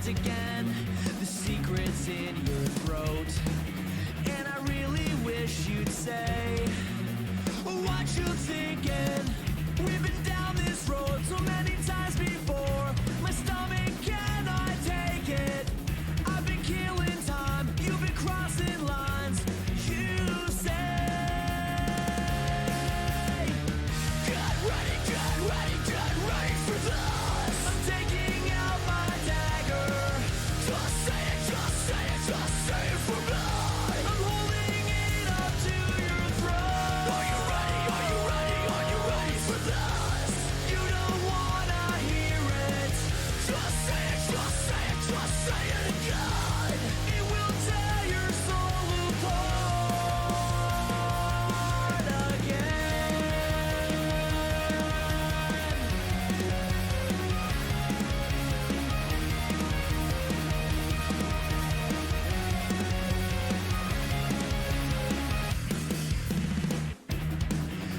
Again, the secret's in your throat, and I really wish you'd say what you're thinking. We've been down this road so many times before, my stomach cannot take it. I've been killing time, you've been crossing lines. You say, get ready for this. I'm taking out my dagger. Just say it for me. I'm holding it up to your throat. Are you ready for this? You don't wanna hear it. Just say it again. It will tear your soul apart again.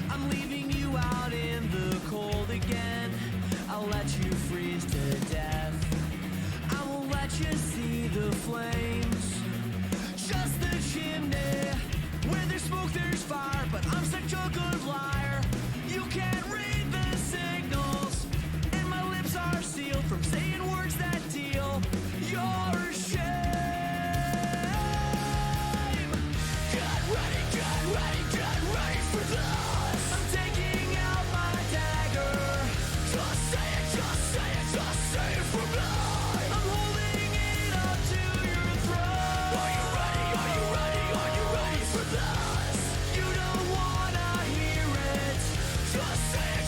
I'm leaving you out in the cold again. I'll let you freeze to death. I won't let you see the flames, just the chimney. Where there's smoke there's fire, but I'm such a good liar. You can't read the signals, and my lips are sealed from saying words that deal your shame. Get ready for this. I'm taking out my dagger. Just say it for me. I'm holding it up to your throat. Are you ready for this? You don't wanna hear it. Just say it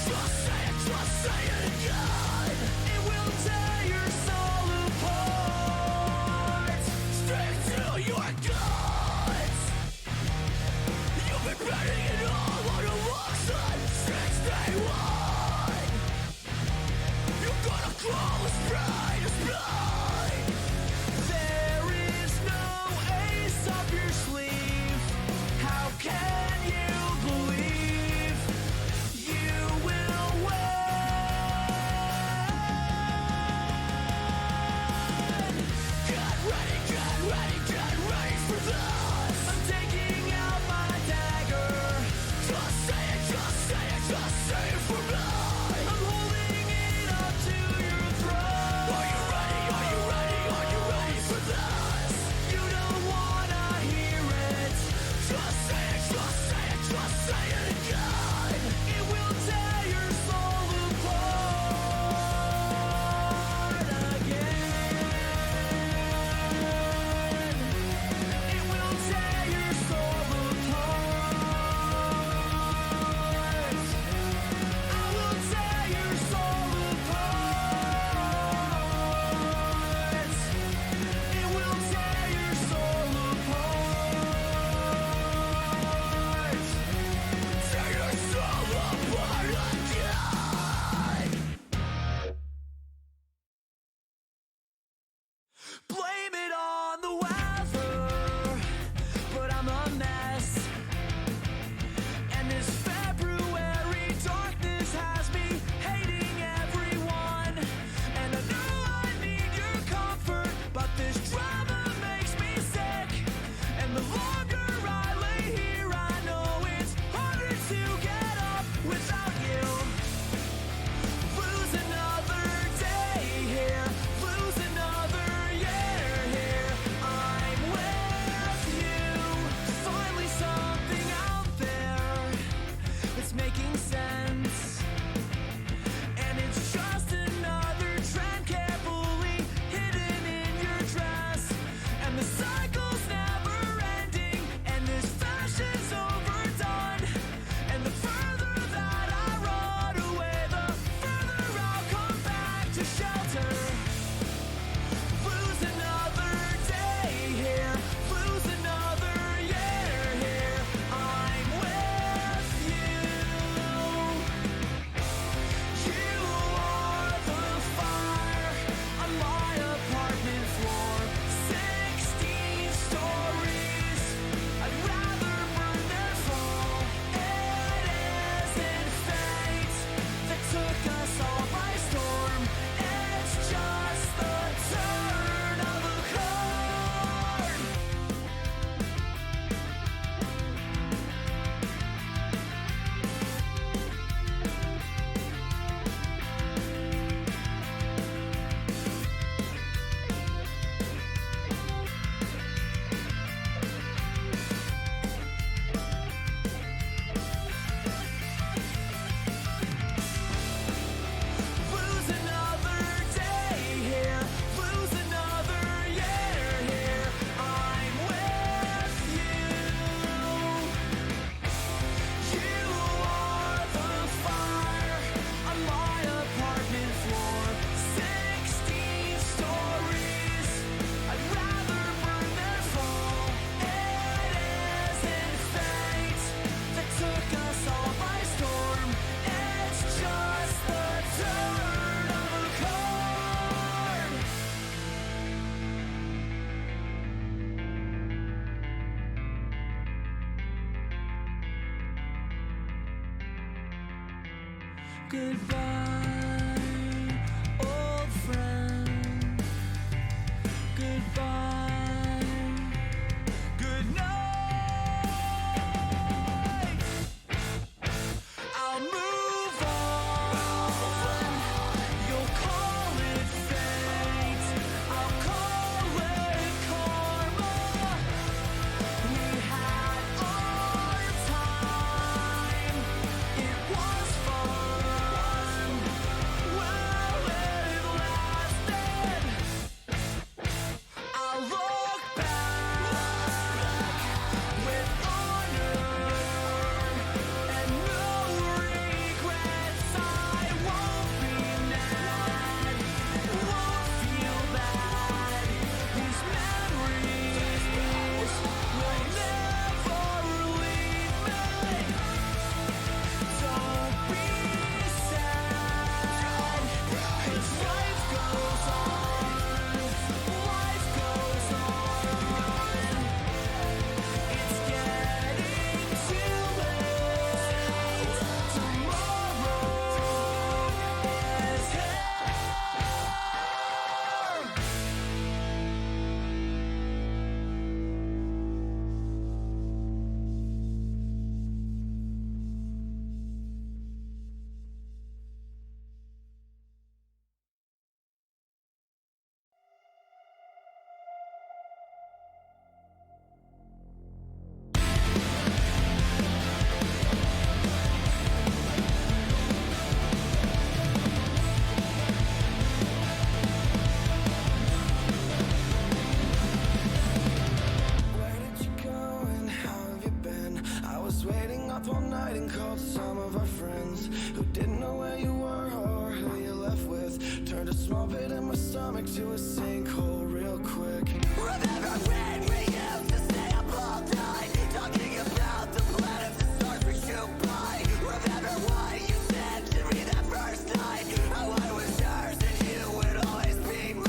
Goodbye, old friend. Goodbye. Good night. I'll move on. You'll call it fate. I'll call it karma. We had our time. It was fun. Well, it lasted. I'll look back with honor and no regrets. I won't be mad, won't feel bad. These memories will never leave me. Don't be sad, 'cause life goes on. Life goes on. It's getting too late. Tomorrow is here. Where did you go and how have you been? I was waiting up all night and called some of our friends who didn't know where you were or who you left with. Turned a small pit in my stomach to a sinkhole real quick. Remember when we used to stay up all night talking about the planets and stars we shoot by? Remember what you said to me that first night? How I was yours and you would always be mine.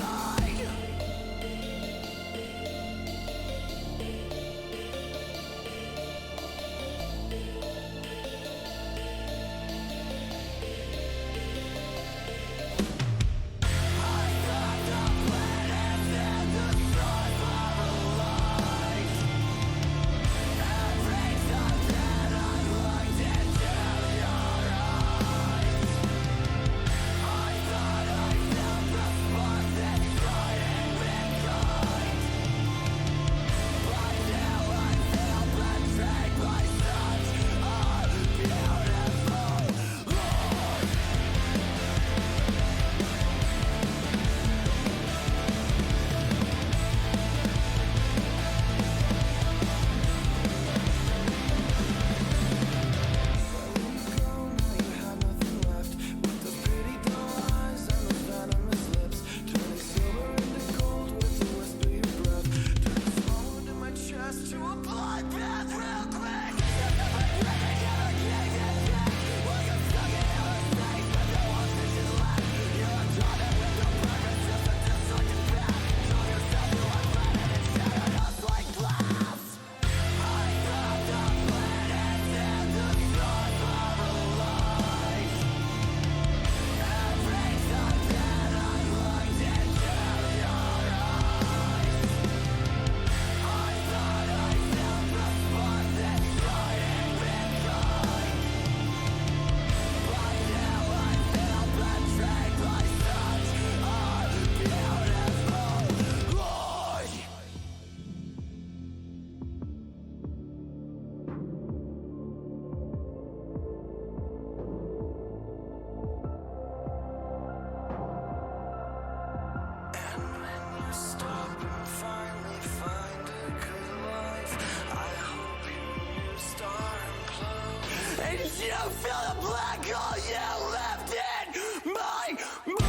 You feel the black hole you left in my mind.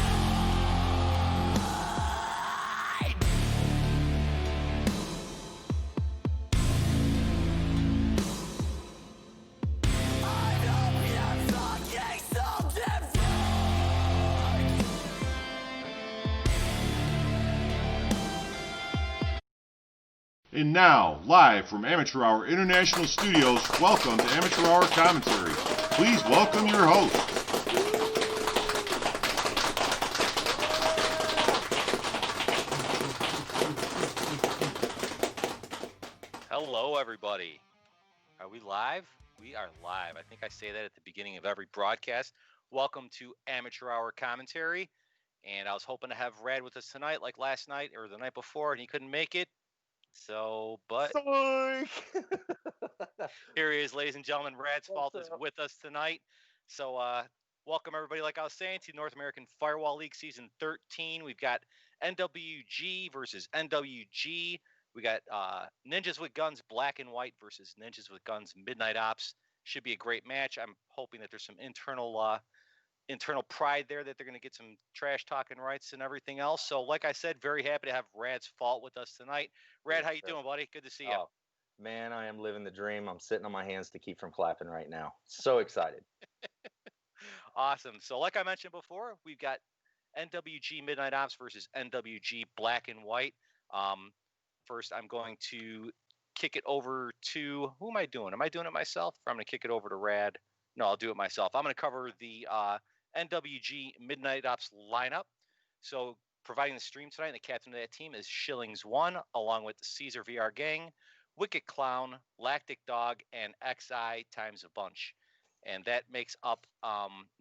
I hope you're fucking so different. And now, live from Amateur Hour International Studios, welcome to Amateur Hour Commentary. Please welcome your host. everybody. Are we live? We are live. I think I say that at the beginning of every broadcast. Welcome to Amateur Hour Commentary. And I was hoping to have Rad with us tonight, like last night or the night before, and he couldn't make it. But here he is, ladies and gentlemen. Rad's Fault is with us tonight. So, welcome everybody, like I was saying, to North American Firewall League Season 13. We've got NWG versus NWG. We got Ninjas with Guns Black and White versus Ninjas with Guns Midnight Ops. Should be a great match. I'm hoping that there's some internal pride there, that they're going to get some trash talking rights and everything else. So, like I said, very happy to have Rad's Fault with us tonight. Rad, how you doing, buddy? Good to see you. Man, I am living the dream. I'm sitting on my hands to keep from clapping right now. So excited. Awesome. So like I mentioned before, we've got NWG Midnight Ops versus NWG Black and White. First, I'm going to kick it over to, who am I doing? Am I doing it myself? Or I'm going to kick it over to Rad. No, I'll do it myself. I'm going to cover the NWG Midnight Ops lineup. So providing the stream tonight, and the captain of that team is Shillings1, along with the Caesar VR Gang, Wicked Clown, Lactic Dog, and XI times a bunch. And that makes up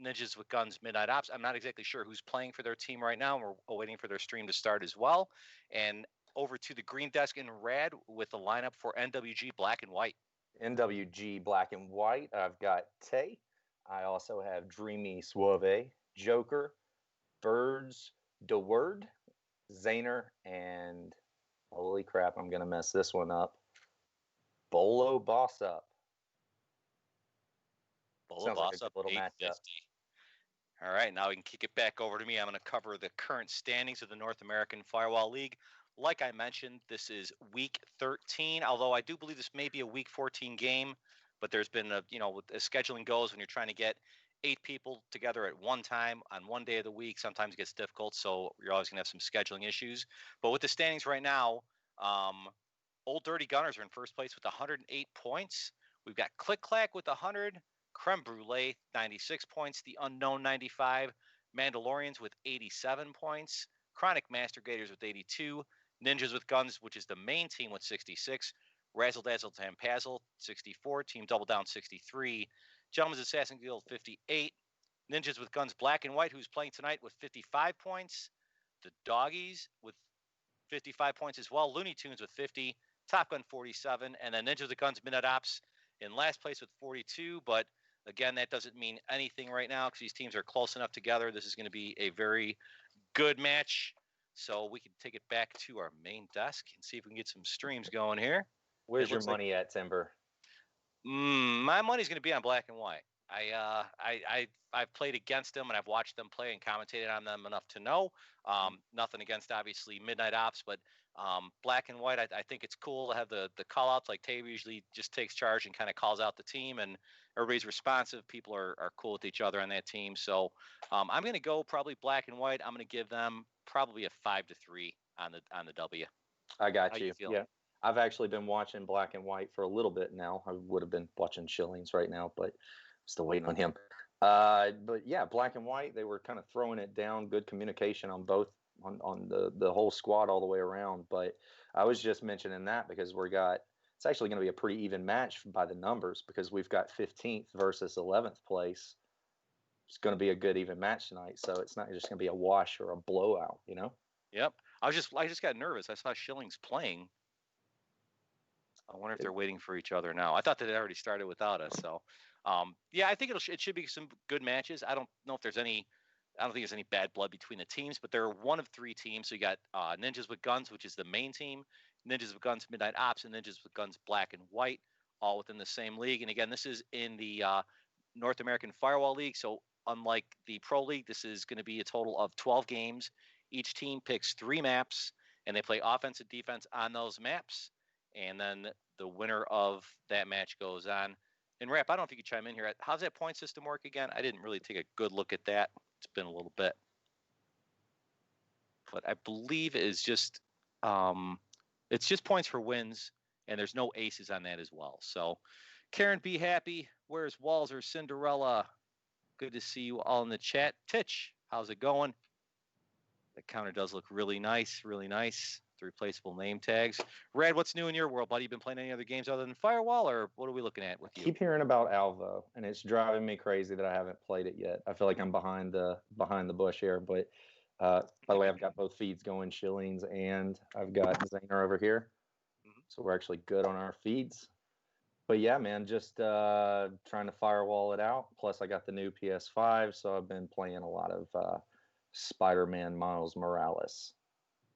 Ninjas with Guns Midnight Ops. I'm not exactly sure who's playing for their team right now. We're waiting for their stream to start as well. And over to the green desk in Rad with the lineup for NWG Black and White. NWG Black and White, I've got Tay. I also have Dreamy Suave, Joker, Birds, DeWord, Zaner, and holy crap, I'm going to mess this one up. Bolo Boss Up. Bolo Boss Up, 850. All right, now we can kick it back over to me. I'm going to cover the current standings of the North American Firewall League. Like I mentioned, this is week 13, although I do believe this may be a week 14 game, but there's been as scheduling goes, when you're trying to get 8 people together at one time on one day of the week, sometimes it gets difficult, so you're always going to have some scheduling issues. But with the standings right now, Old Dirty Gunners are in first place with 108 points. We've got Click Clack with 100, Creme Brulee 96 points, The Unknown 95, Mandalorians with 87 points, Chronic Master Gators with 82, Ninjas with Guns, which is the main team, with 66, Razzle Dazzle Tampazzle 64, Team Double Down 63, Gentleman's Assassin Guild 58, Ninjas with Guns Black and White, who's playing tonight, with 55 points, the Doggies with 55 points as well, Looney Tunes with 50, Top Gun 47, and then Ninjas with Guns Midnight Ops in last place with 42. But again, that doesn't mean anything right now because these teams are close enough together. This is going to be a very good match. So we can take it back to our main desk and see if we can get some streams going here. Where's your money at, Timber? My money's going to be on Black and White. I've played against them and I've watched them play and commentated on them enough to know. Nothing against, obviously, Midnight Ops, but Black and White, I think it's cool to have the call-outs. Like Tabor usually just takes charge and kind of calls out the team, and everybody's responsive. People are cool with each other on that team. So I'm going to go probably Black and White. I'm going to give them probably a 5-3 on the W. I got you. Yeah. I've actually been watching Black and White for a little bit now. I would have been watching Shillings right now, but still waiting on him. But yeah, Black and White, they were kind of throwing it down. Good communication on both, on the whole squad all the way around. But I was just mentioning that because it's actually going to be a pretty even match by the numbers, because we've got 15th versus 11th place. It's going to be a good even match tonight. So it's not just going to be a wash or a blowout, you know? Yep. I just got nervous. I saw Shillings playing. I wonder if they're waiting for each other now. I thought that it already started without us. So, yeah, I think it should be some good matches. I don't think there's any bad blood between the teams, but they're one of 3 teams. So you got Ninjas with Guns, which is the main team, Ninjas with Guns Midnight Ops, and Ninjas with Guns Black and White, all within the same league. And again, this is in the North American Firewall League. So unlike the Pro League, this is going to be a total of 12 games. Each team picks 3 maps, and they play offense and defense on those maps. And then the winner of that match goes on. And Rap, I don't know if you could chime in here. How's that point system work again? I didn't really take a good look at that. It's been a little bit. But I believe it's just points for wins, and there's no aces on that as well. So, Karen, be happy. Where's Walzer, Cinderella? Good to see you all in the chat. Titch, how's it going? The counter does look really nice, really nice. the replaceable name tags. Rad, what's new in your world, buddy? You been playing any other games other than Firewall, or what are we looking at with you? Keep hearing about Alvo, and it's driving me crazy that I haven't played it yet. I feel like I'm behind the bush here, but by the way, I've got both feeds going, Shillings, and I've got Zaner over here, so we're actually good on our feeds. But yeah, man, just trying to Firewall it out. Plus, I got the new PS5, so I've been playing a lot of Spider-Man Miles Morales.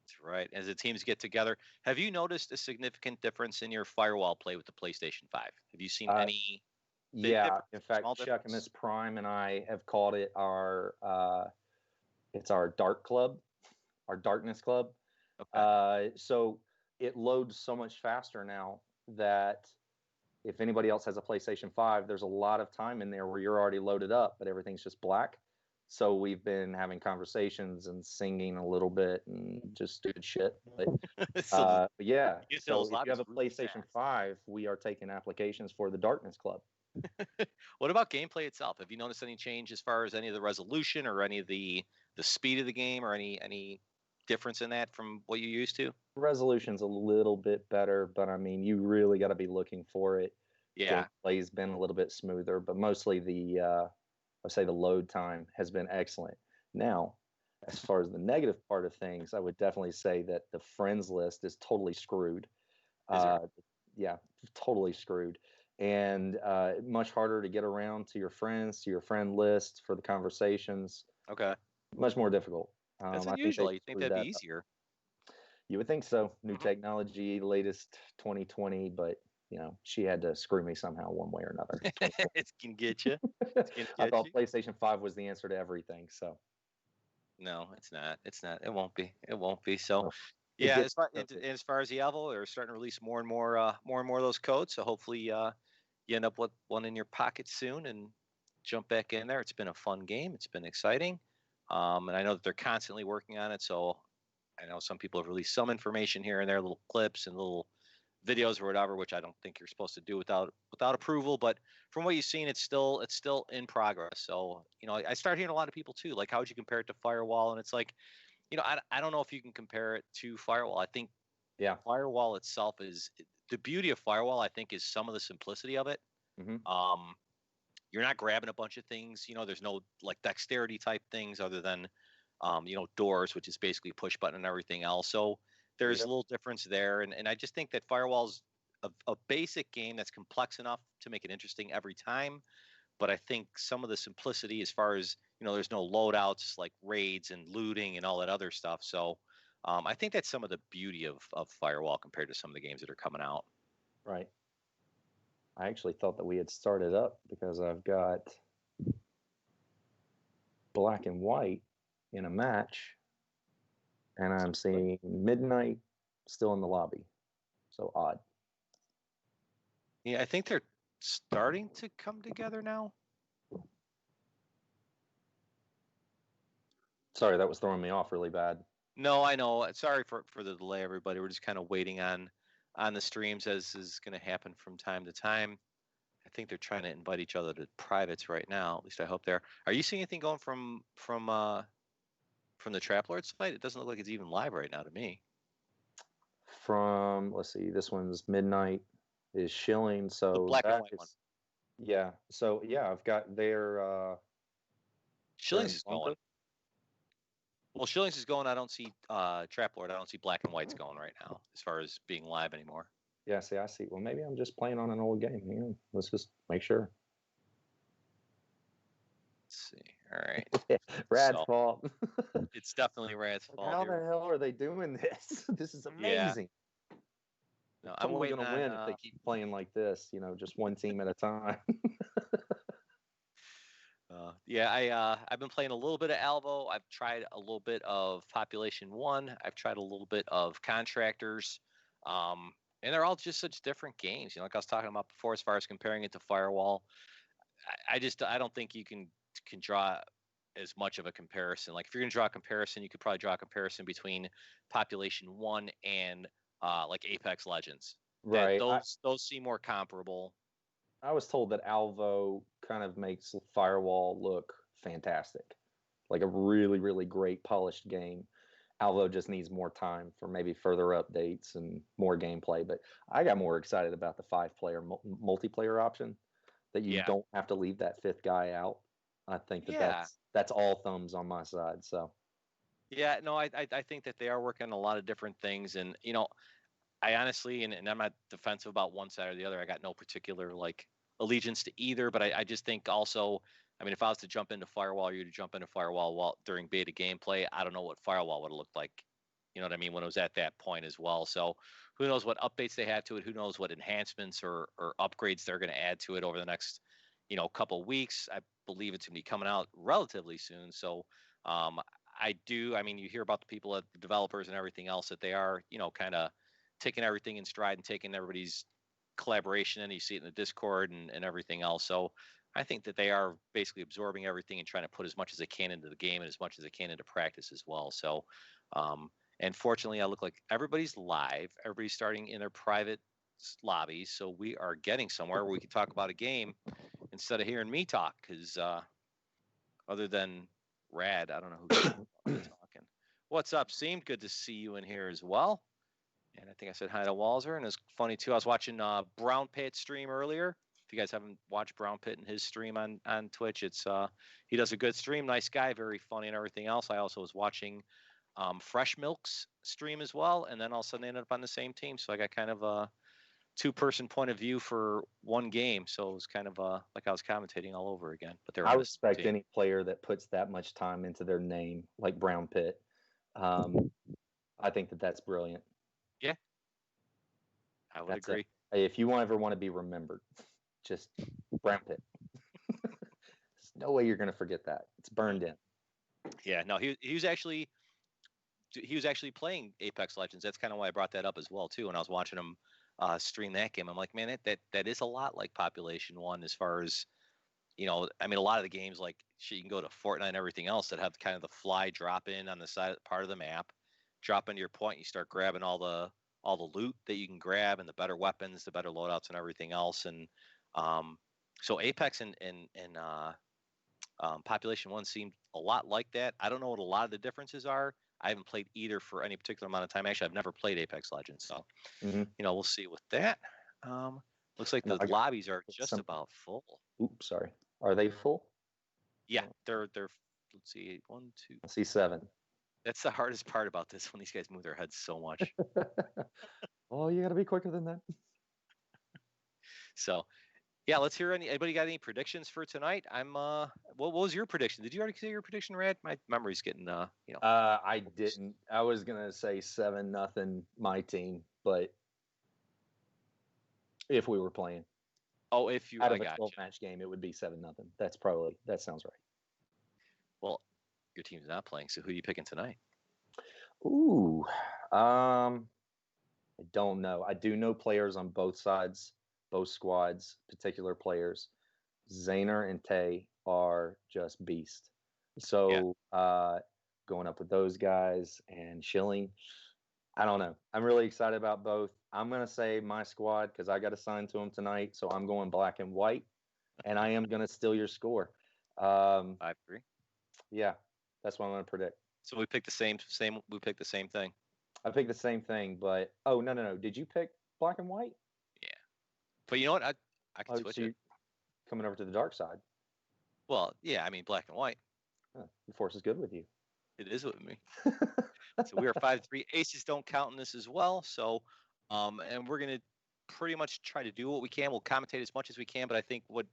That's right. As the teams get together, have you noticed a significant difference in your Firewall play with the PlayStation 5? Have you seen any? Yeah, in fact, Chuck and Miss Prime and I have called it it's our Dark Club, our Darkness Club. Okay. So it loads so much faster now that if anybody else has a PlayStation 5, there's a lot of time in there where you're already loaded up, but everything's just black. So we've been having conversations and singing a little bit and just stupid shit. But, but yeah, so if you have a PlayStation 5, we are taking applications for the Darkness Club. What about gameplay itself? Have you noticed any change as far as any of the resolution or any of the speed of the game or any difference in that from what you used to? Resolution's a little bit better, but I mean, you really got to be looking for it. Yeah, gameplay's been a little bit smoother, but mostly the load time has been excellent. Now, as far as the negative part of things, I would definitely say that the friends list is totally screwed. Yeah, totally screwed. And much harder to get around to your friends, to your friend list for the conversations. Okay. Much more difficult. That's unusual. You think that'd be easier? You would think so. New technology, latest 2020, but she had to screw me somehow one way or another. It can get you. I thought PlayStation 5 was the answer to everything. So no, it's not. It's not. It won't be. It won't be. So yeah, as far as the Alvo, they're starting to release more and more of those codes. So hopefully you end up with one in your pocket soon and jump back in there. It's been a fun game. It's been exciting. And I know that they're constantly working on it. So I know some people have released some information here and there, little clips and little videos or whatever, which I don't think you're supposed to do without approval. But from what you've seen, it's still in progress. So I start hearing a lot of people too, like, how would you compare it to Firewall? And it's like, I don't know if you can compare it to Firewall. I think Firewall itself is the beauty of Firewall. I think is some of the simplicity of it. Mm-hmm. You're not grabbing a bunch of things. There's no like dexterity type things other than doors, which is basically push button and everything else. So there's a little difference there. And I just think that Firewall's a basic game that's complex enough to make it interesting every time. But I think some of the simplicity as far as, there's no loadouts like raids and looting and all that other stuff. So I think that's some of the beauty of Firewall compared to some of the games that are coming out. Right. I actually thought that we had started up because I've got Black and White in a match, and I'm seeing Midnight still in the lobby. So odd. Yeah, I think they're starting to come together now. Sorry, that was throwing me off really bad. No, I know. Sorry for the delay, everybody. We're just kind of waiting on the streams, as is going to happen from time to time. I think they're trying to invite each other to privates right now. At least I hope they're. Are you seeing anything going from the Trap Lord site? It doesn't look like it's even live right now to me. Let's see, this one's Midnight is Shilling, so the black and white one. Yeah, so yeah, I've got their Shillings is going. Well, Shillings is going. I don't see Trap Lord. I don't see Black and White's going right now as far as being live anymore. Yeah, see, I see. Well, maybe I'm just playing on an old game here. Let's just make sure. Let's see. All right. Rad's fault. It's definitely Rad's fault. How the hell are they doing this? This is amazing. Yeah. No, I'm only going to win if they keep playing like this, just one team at a time. I've been playing a little bit of Alvo. I've tried a little bit of Population 1. I've tried a little bit of Contractors. And they're all just such different games. Like I was talking about before, as far as comparing it to Firewall, I don't think you can draw as much of a comparison. Like if you're going to draw a comparison, you could probably draw a comparison between Population 1 and like Apex Legends. Right. Those seem more comparable. I was told that Alvo kind of makes Firewall look fantastic, like a really, really great polished game. Alvo just needs more time for maybe further updates and more gameplay. But I got more excited about the 5-player multiplayer option, that you don't have to leave that 5th guy out. I think that's all thumbs on my side. So yeah, no, I think that they are working on a lot of different things, and I honestly, and I'm not defensive about one side or the other. I got no particular like allegiance to either, but I just think also, I mean, if I was to jump into Firewall, or you to jump into Firewall during beta gameplay, I don't know what Firewall would have looked like. You know what I mean? When it was at that point as well. So who knows what updates they had to it? Who knows what enhancements or upgrades they're going to add to it over the next, couple of weeks? I believe it's going to be coming out relatively soon. So I mean, you hear about the people at the developers and everything else that they are, kind of taking everything in stride and taking everybody's collaboration, and you see it in the Discord and everything else. So I think that they are basically absorbing everything and trying to put as much as they can into the game and as much as they can into practice as well. So, and fortunately, I look like everybody's live. Everybody's starting in their private lobbies. So we are getting somewhere where we can talk about a game instead of hearing me talk. Because other than Rad, I don't know who's talking. What's up, Seam? Good to see you in here as well. And I think I said hi to Walzer, and it's funny too. I was watching Brown Pit stream earlier. If you guys haven't watched Brown Pit and his stream on Twitch, it's he does a good stream. Nice guy, very funny and everything else. I also was watching Fresh Milk's stream as well, and then all of a sudden they ended up on the same team. So I got kind of a 2-person point of view for one game. So it was kind of like I was commentating all over again. But I respect any player that puts that much time into their name, like Brown Pit. I think that's brilliant. Yeah, I would agree. If you ever want to be remembered, just Brown Pit. There's no way you're going to forget that. It's burned in. Yeah, no, he was actually playing Apex Legends. That's kind of why I brought that up as well too. When I was watching him stream that game, I'm like, man, that is a lot like Population 1 as far as, I mean, a lot of the games like shit, you can go to Fortnite and everything else that have kind of the fly drop in on the side part of the map, drop into your point, you start grabbing all the loot that you can grab and the better weapons, the better loadouts and everything else. And so Apex and Population 1 seemed a lot like that. I don't know what a lot of the differences are. I haven't played either for any particular amount of time. Actually, I've never played Apex Legends. So, we'll see with that. Looks like the lobbies are just about full. Oops, sorry. Are they full? Yeah, they're let's see, 1, 2. I see 7. That's the hardest part about this when these guys move their heads so much. Oh, you got to be quicker than that. So, yeah, let's hear anybody got any predictions for tonight? What was your prediction? Did you already say your prediction, Rad? My memory's getting I didn't. I was gonna say 7-0 my team, but if we were playing. Oh, if you out of a 12-match game, it would be 7-0. That sounds right. Well, your team's not playing, so who are you picking tonight? Ooh, I don't know. I do know players on both sides, both squads, particular players. Zaner and Tay are just beast. So going up with those guys and Schilling, I don't know. I'm really excited about both. I'm going to say my squad because I got assigned to them tonight. So I'm going black and white, and I am going to steal your score. 5-3. Yeah, that's what I'm going to predict. So we picked the same. We picked the same thing. I picked the same thing, but no. Did you pick black and white? Yeah, but you know what? I can switch it. Coming over to the dark side. Well, yeah, I mean black and white. The force is good with you. It is with me. So we are 5-3. Aces don't count in this as well. So, and we're gonna pretty much try to do what we can. We'll commentate as much as we can, but I think I don't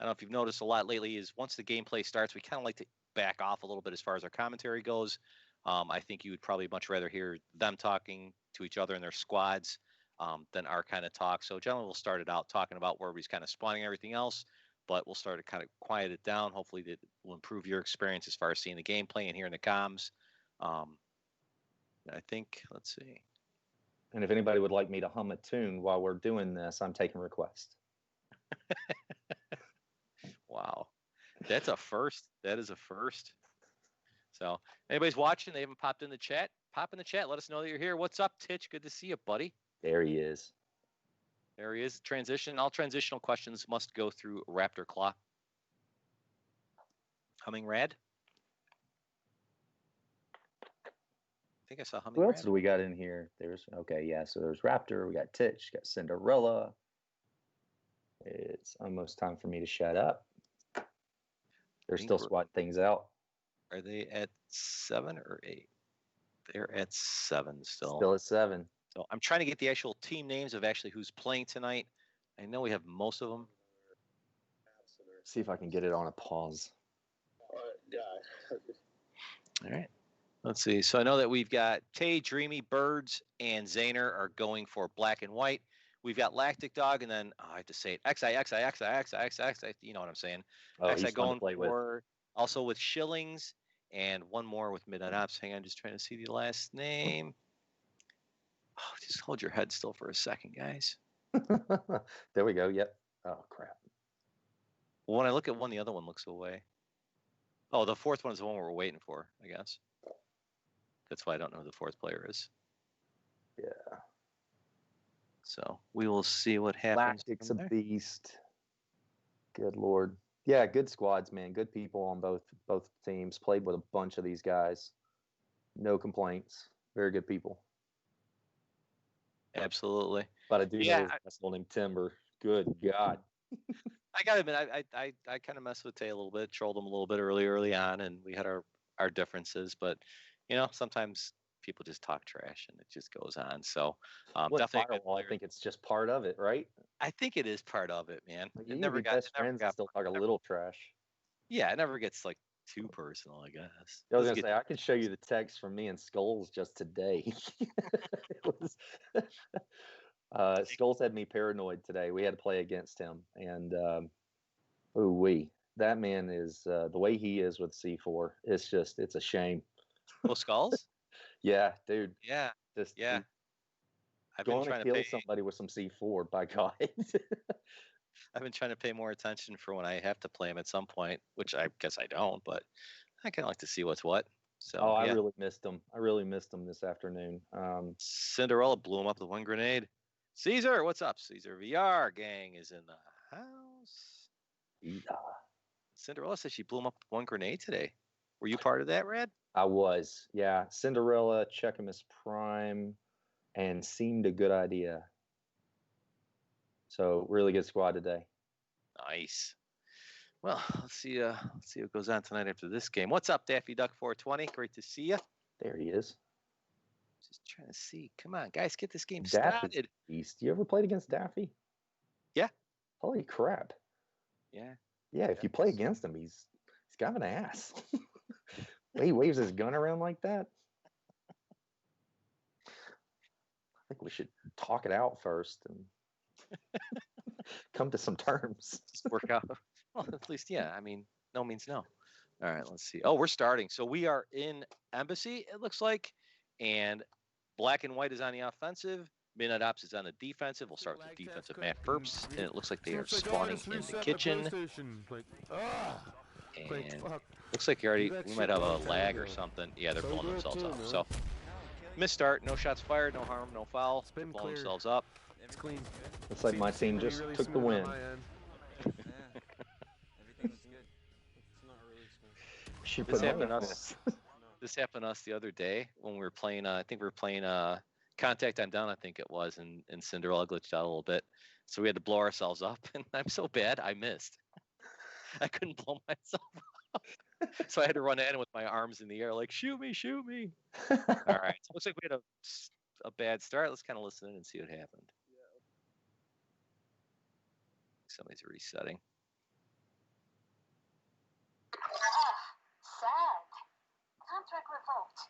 know if you've noticed a lot lately is once the gameplay starts, we kind of like to back off a little bit as far as our commentary goes. I think you would probably much rather hear them talking to each other in their squads than our kind of talk. So generally we'll start it out talking about where we're kind of spawning everything else, but we'll start to kind of quiet it down. Hopefully that will improve your experience as far as seeing the gameplay and hearing the comms. I think, let's see. And if anybody would like me to hum a tune while we're doing this, I'm taking requests. Wow. That's a first. That is a first. So anybody's watching, they haven't popped in the chat. Pop in the chat. Let us know that you're here. What's up, Titch? Good to see you, buddy. There he is. There he is. Transition. All transitional questions must go through Raptor Claw. Humming Rad. I think I saw Humming Who else Rabbit. do we got in here? Okay, yeah. So there's Raptor. We got Titch. Got Cinderella. It's almost time for me to shut up. They're still swatting things out. Are they at 7 or 8? They're at 7 still. Still at 7. So I'm trying to get the actual team names of actually who's playing tonight. I know we have most of them. See if I can get it on a pause. All right. Let's see. So I know that we've got Tay, Dreamy, Birds, and Zaner are going for black and white. We've got Lactic Dog, and then I have to say it. XI. You know what I'm saying? Oh, XI he's going fun to play for with. Also with Shillings, and one more with Midnight Ops. Hang on, just trying to see the last name. Oh, just hold your head still for a second, guys. There we go. Yep. Oh crap. Well, when I look at one, the other one looks away. Oh, the fourth one is the one we're waiting for, I guess. That's why I don't know who the fourth player is. Yeah. So we will see what happens. Lactic's a beast. Good Lord. Yeah, good squads, man. Good people on both teams. Played with a bunch of these guys. No complaints. Very good people. Absolutely. But I do know his named Timber. Good God. I gotta admit, I kind of messed with Tay a little bit, trolled him a little bit early on, and we had our differences. But sometimes people just talk trash, and it just goes on. So definitely, Firewall, I think it's just part of it, right? I think it is part of it, man. It never got best friends and still talk a little trash. Yeah, it never gets like too personal, I guess. I was gonna say I could show you the text from me and Skulls just today. Skulls had me paranoid today. We had to play against him, and that man is the way he is with C4. It's a shame. Well, Skulls? Yeah, dude. Yeah. I've been trying to kill somebody with some C4. By God. I've been trying to pay more attention for when I have to play him at some point, which I guess I don't, but I kind of like to see what's what. So I really missed him. I really missed him this afternoon. Cinderella blew him up with one grenade. Caesar, what's up? Caesar VR gang is in the house. Yeah. Cinderella says she blew him up with one grenade today. Were you part of that, Rad? I was. Yeah. Cinderella, Checamus Prime, and seemed a good idea. So really good squad today. Nice. Well, let's see what goes on tonight after this game. What's up, Daffy Duck 420? Great to see you. There he is. Just trying to see. Come on, guys, get this game started. Beast. You ever played against Daffy? Yeah. Holy crap. Yeah. Yeah, if you play against him, he's kind of an ass. He waves his gun around like that. I think we should talk it out first and come to some terms. Just work out. Well, at least, yeah. I mean, no means no. All right, let's see. Oh, we're starting. So we are in Embassy, it looks like. And black and white is on the offensive. Midnight Ops is on the defensive. We'll start with the defensive map first. And it looks like they are spawning in the kitchen. And looks like we might have a lag or something. Yeah, they're blowing themselves up. So, misstart. No shots fired, no harm, no foul. They're blowing themselves up. It's clean. Looks like my team just took the win. This happened to us. This happened to us the other day when we were playing. I think we were playing Contact on Down. I think it was, and Cinderella glitched out a little bit, so we had to blow ourselves up. And I'm so bad, I missed. I couldn't blow myself up, so I had to run in with my arms in the air, like shoot me, shoot me. All right, so it looks like we had a bad start. Let's kind of listen in and see what happened. Somebody's resetting. Sad. Contract revoked.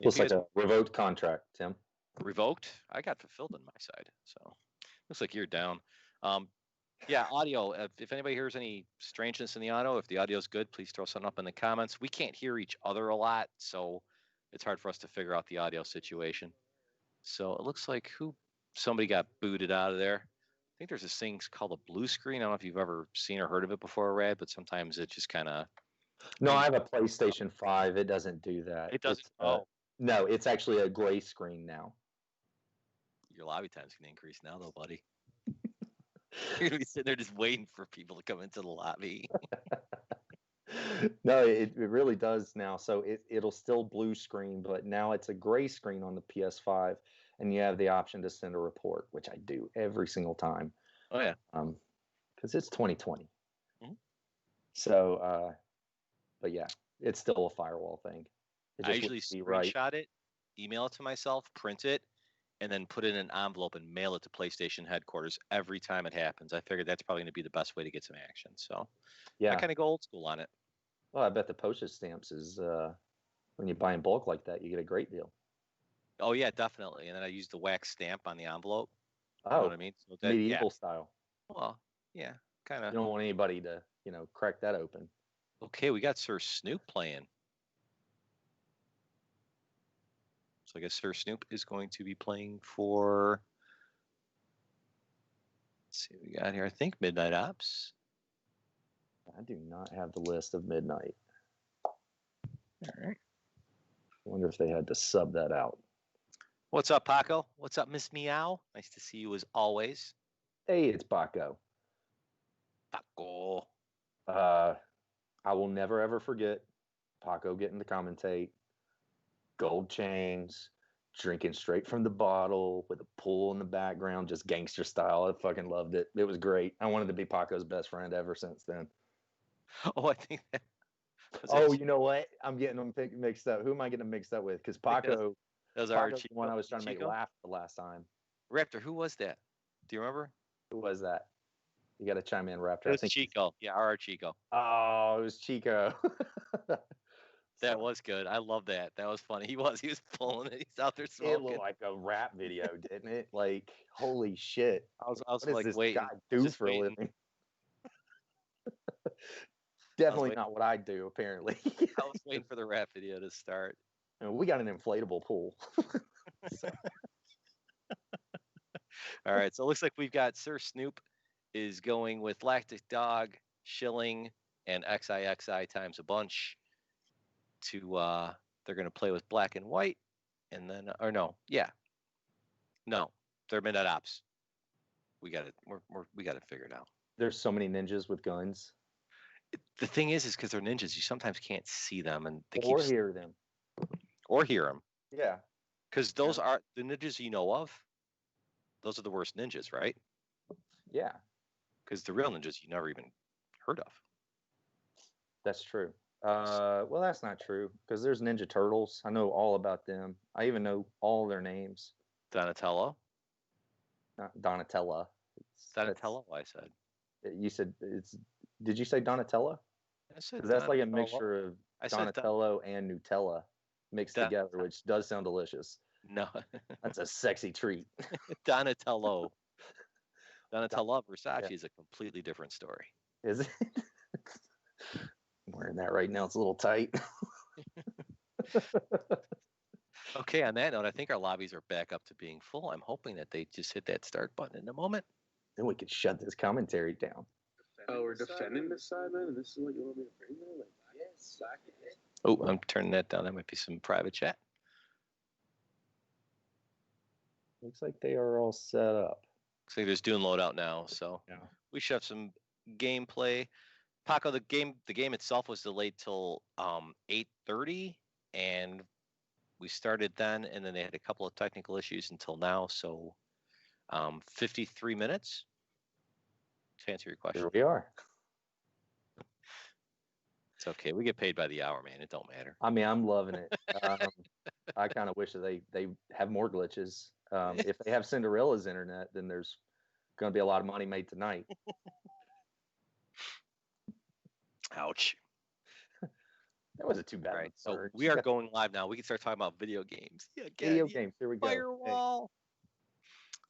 Looks like a revoked contract, Tim. Revoked? I got fulfilled on my side, so looks like you're down. Yeah, audio. If anybody hears any strangeness in the audio, if the audio is good, please throw something up in the comments. We can't hear each other a lot, so it's hard for us to figure out the audio situation. So it looks like somebody got booted out of there. I think there's this thing called a blue screen. I don't know if you've ever seen or heard of it before, Rad, but sometimes it just kind of. No, I have a PlayStation 5. It doesn't do that. It doesn't. No, it's actually a gray screen now. Your lobby time's going to increase now, though, buddy. You're gonna be sitting there just waiting for people to come into the lobby. No, it really does now. So it'll still blue screen, but now it's a gray screen on the PS5, and you have the option to send a report, which I do every single time. Oh yeah. Because it's 2020. Mm-hmm. So, but yeah, it's still a firewall thing. I usually screenshot it, email it to myself, print it, and then put it in an envelope and mail it to PlayStation headquarters every time it happens. I figured that's probably going to be the best way to get some action. So yeah, I kind of go old school on it. Well, I bet the postage stamps is when you buy in bulk like that, you get a great deal. Oh yeah, definitely. And then I use the wax stamp on the envelope. Oh, you know what I mean? So that, medieval style. Well, yeah, kind of. You don't want anybody to, crack that open. Okay, we got Sir Snoop playing. So I guess Sir Snoop is going to be playing for. Let's see what we got here. I think Midnight Ops. I do not have the list of Midnight. All right. I wonder if they had to sub that out. What's up, Paco? What's up, Miss Meow? Nice to see you as always. Hey, it's Paco. Paco. I will never ever forget Paco getting to commentate. Gold chains, drinking straight from the bottle with a pool in the background, just gangster style. I fucking loved it. It was great. I wanted to be Paco's best friend ever since then. Oh, I think that. Oh, you know what? I'm getting them mixed up. Who am I getting mixed up with? Because Paco, that was Paco's the one I was trying to make laugh the last time. Raptor, who was that? Do you remember? Who was that? You got to chime in, Raptor. It was Chico. Yeah, our Chico. Oh, it was Chico. That was good. I love that. That was funny. He was pulling it. He's out there smoking. It looked like a rap video, didn't it? Like, holy shit. I was what like, does this waiting. guy do for a living? Definitely not what I do, apparently. I was waiting for the rap video to start. And we got an inflatable pool. All right. So it looks like we've got Sir Snoop is going with Lactic Dog, Shilling, and XIXI times a bunch. They're going to play with Black and White, and then they're Midnight Ops. We got it. We got it figured out. There's so many ninjas with guns. The thing is because they're ninjas, you sometimes can't see them, and they hear them, or hear them. Yeah, because those are the ninjas you know of. Those are the worst ninjas, right? Yeah, because the real ninjas you never even heard of. That's true. Well, that's not true because there's Ninja Turtles. I know all about them. I even know all their names. Donatello. Not Donatella. Donatello. I said. You said it's. Did you say Donatella? I said that's like a mixture of Donatello and Nutella mixed together, which does sound delicious. No, that's a sexy treat. Donatello. Donatella Versace is a completely different story. Is it? I'm wearing that right now. It's a little tight. Okay, on that note, I think our lobbies are back up to being full. I'm hoping that they just hit that start button in a moment. Then we could shut this commentary down. Oh, we're defending this side, man? This is what you want me to bring there? Like, yes. Oh, I'm turning that down. That might be some private chat. Looks like they are all set up. Looks like there's doing loadout now, so yeah. We should have some gameplay. Paco, the game itself was delayed till 8:30, and we started then, and then they had a couple of technical issues until now. So 53 minutes to answer your question. Here we are. It's okay. We get paid by the hour, man. It don't matter. I mean, I'm loving it. I kind of wish that they have more glitches. If they have Cinderella's internet, then there's going to be a lot of money made tonight. Ouch. That wasn't too bad. Right, so we are going live now. We can start talking about video games. Yeah, video games. Here we go. Firewall.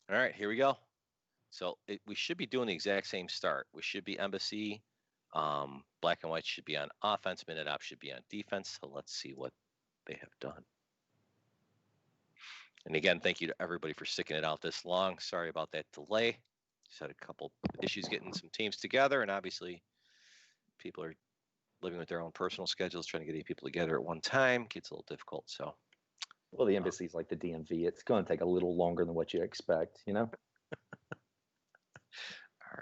Hey. All right, here we go. So we should be doing the exact same start. We should be Embassy. Black and White should be on offense. Minute Op should be on defense. So let's see what they have done. And again, thank you to everybody for sticking it out this long. Sorry about that delay. Just had a couple issues getting some teams together, and obviously people are living with their own personal schedules, trying to get people together at one time gets a little difficult. So, well, the embassy's like the DMV. It's going to take a little longer than what you expect, you know? All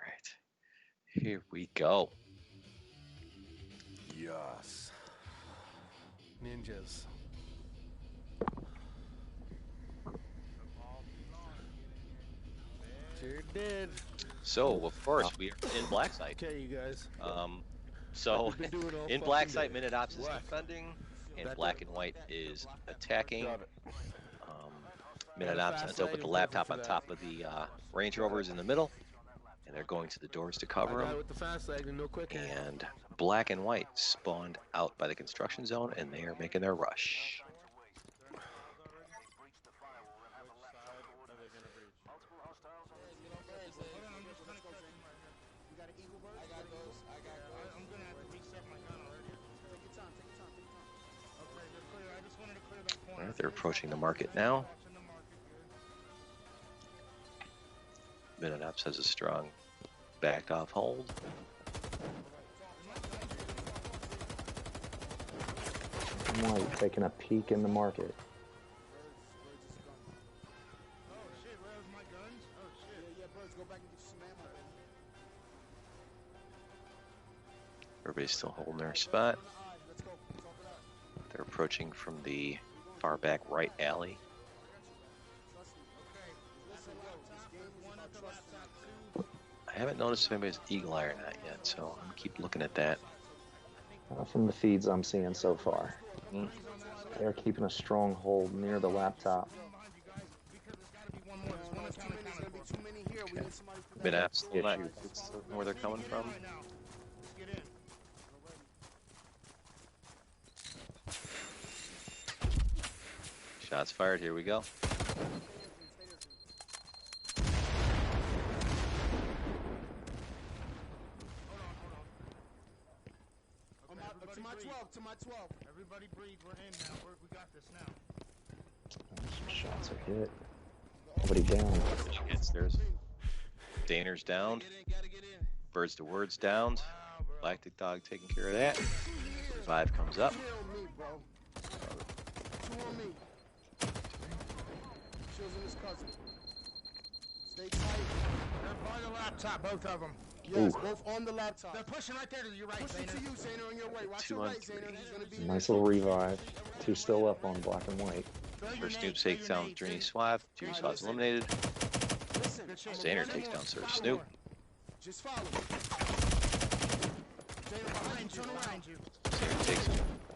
Here we go. Yes. Ninjas. Sure did. So, of course, we are in black site. Okay, you guys. So, We've been doing all in black fucking site, day. Minute Ops is What? defending, and That black did. and white is attacking. Got it. Minute Ops ends up with the laptop on top of the Range Rovers in the middle, and they're going to the doors to cover I got it them. with the fast leg and no quicker. And black and white spawned out by the construction zone, and they are making their rush. All right, they're approaching the market now. Minute Ops has a strong backed off hold. White taking a peek in the market. Everybody's still holding their spot. They're approaching from the far back right alley. I haven't noticed if anybody's eagle eye or not yet, so I'm gonna keep looking at that. From the feeds I'm seeing so far. They're keeping a strong hold near the laptop. Okay. Mid-apps still not where they're coming from. Shots fired, here we go. To my 12. Everybody breathe. We're in now. We got this now. Some shots are hit. Nobody down. Pushing headstairs. Daner's downed. Birds to words downed. Lactic Dog taking care of that. Revive comes up. Stay tight. They're by the laptop, both of them. Yes, both on the laptop. They're pushing right there to your right, Pushing to you, Zaner, on your way. Watch your right, Zaner. He's gonna be Nice little revive. Two still up on black and white. First Snoop takes down Dreamy Suave. Dreamy Suave's eliminated. Zaner takes down Sir Snoop. Just follow. Zaner behind you. Turn around you.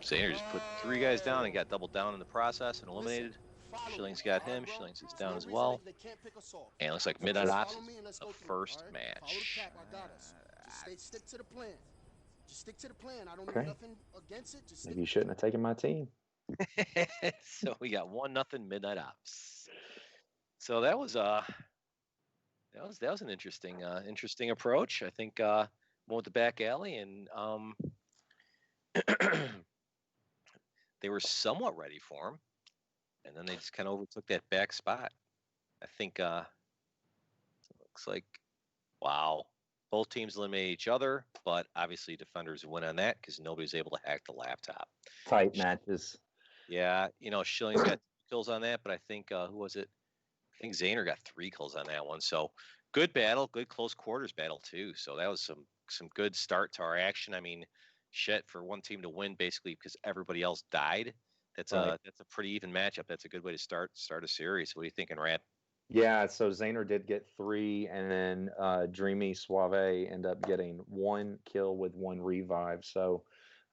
Zaner just put 3 guys down and got doubled down in the process and eliminated. Schilling's got him. Schilling's is down as well. And it looks like Midnight Ops is the first match. Just stick to the plan. Just stick to the plan. I don't Okay. do nothing against it. Just Maybe you shouldn't have taken my team. So we got 1-0 Midnight Ops. So that was an interesting approach. I think went with the back alley, and they were somewhat ready for him, and then they just kind of overtook that back spot. I think it looks like, wow, both teams eliminated each other, but obviously defenders win on that because nobody's able to hack the laptop. Tight matches. Yeah, Schilling's got 2 kills on that, but I think who was it? I think Zaner got 3 kills on that one. So good battle, good close quarters battle too. So that was some good start to our action. I mean, shit, for one team to win basically because everybody else died. That's a pretty even matchup. That's a good way to start a series. What are you thinking, Rad? Yeah, so Zaner did get 3, and then Dreamy Suave end up getting 1 kill with 1 revive. So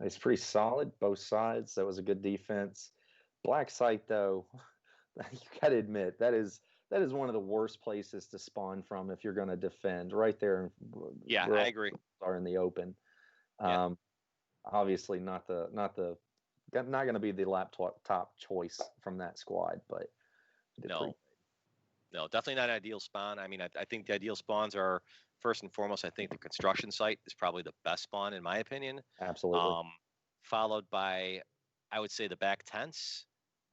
it's pretty solid, both sides. That was a good defense. Black site, though, you got to admit, that is one of the worst places to spawn from if you're going to defend. Right there. Yeah, I agree. Are in the open. Yeah. Obviously, not going to be the top choice from that squad, but No, definitely not an ideal spawn. I mean, I think the ideal spawns are, first and foremost, I think the construction site is probably the best spawn, in my opinion. Absolutely. Followed by, I would say, the back tents,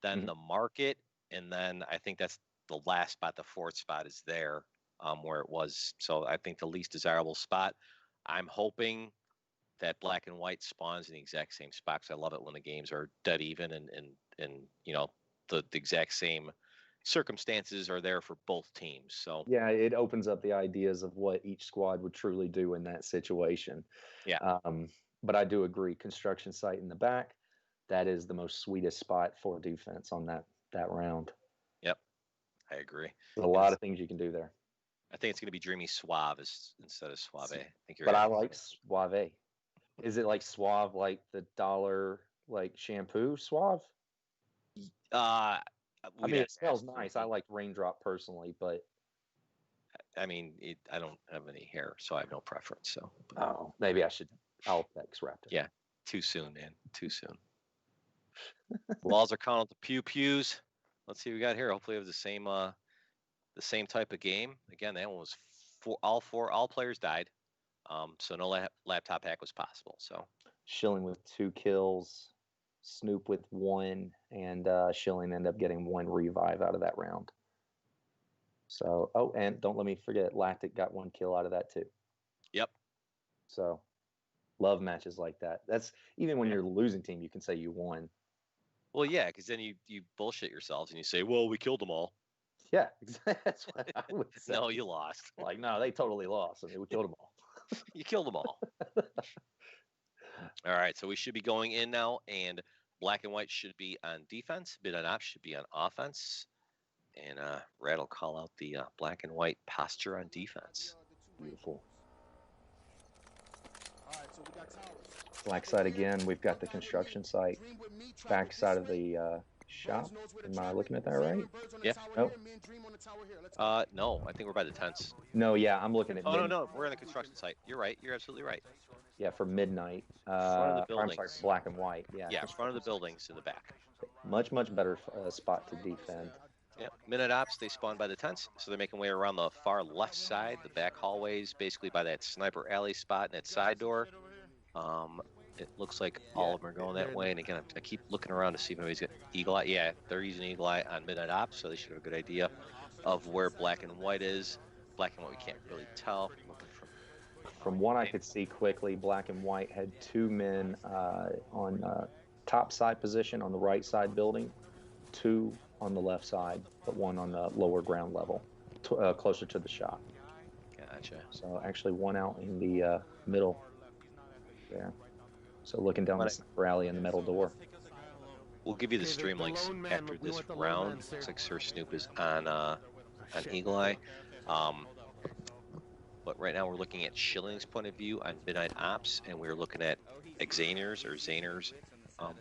then the market, and then I think that's the last spot, the 4th spot is there where it was. So I think the least desirable spot. I'm hoping that black and white spawns in the exact same spot, because I love it when the games are dead even and the exact same circumstances are there for both teams. So yeah, it opens up the ideas of what each squad would truly do in that situation. Yeah. But I do agree, construction site in the back, that is the most sweetest spot for defense on that round. Yep, I agree. There's a lot of things you can do there. I think it's going to be Dreamy Suave instead of Suave. I think you're. But I like Suave. Is it like Suave, like the dollar, like shampoo Suave? I mean, it smells nice. I like Raindrop personally, but I mean, I don't have any hair, so I have no preference. So, maybe I'll text Raptor. Yeah, too soon, man. Too soon. Walls are calling the pew-pews. Let's see what we got here. Hopefully, we have the same type of game. Again, that one was all players died, so no laptop hack was possible. So Schilling with 2 kills, Snoop with 1, and Schilling ended up getting 1 revive out of that round. So, and don't let me forget, Lactic got 1 kill out of that too. Yep. So, love matches like that. That's even when you're the losing team, you can say you won. Well, yeah, because then you bullshit yourselves and you say, well, we killed them all. Yeah, that's what I would say. No, you lost. Like, no, they totally lost. I mean, we killed them all. You killed them all. All right, so we should be going in now, and Black and White should be on defense. Mid and Ops should be on offense. And Red will call out the Black and White posture on defense. Beautiful. Black side again. We've got the construction site. Back side of the shop. Am I looking at that right? Yeah. Nope. No, I think we're by the tents. No, yeah, I'm looking at. Oh, no, we're on the construction site. You're right. You're absolutely right. Yeah, for midnight. Front of the I'm sorry, Black and White. Yeah. Yeah, in front of the buildings in the back. Much better spot to defend. Yeah, Minute Ops, they spawn by the tents, so they're making way around the far left side, the back hallways, basically by that sniper alley spot and that side door. It looks like all of them are going that way, and again, I keep looking around to see if anybody's got Eagle Eye. Yeah, they're using Eagle Eye on Midnight Ops, so they should have a good idea of where Black and White is. Black and White, we can't really tell. From what I could see quickly, Black and White had 2 men on top side position on the right side building, 2 on the left side, but 1 on the lower ground level, closer to the shop. Gotcha. So actually 1 out in the middle there. So looking down the rally in the metal door. We'll give you the stream links after this round. Looks like Sir Snoop is on Eagle Eye. But right now we're looking at Schilling's point of view on Midnight Ops, and we're looking at Xaner's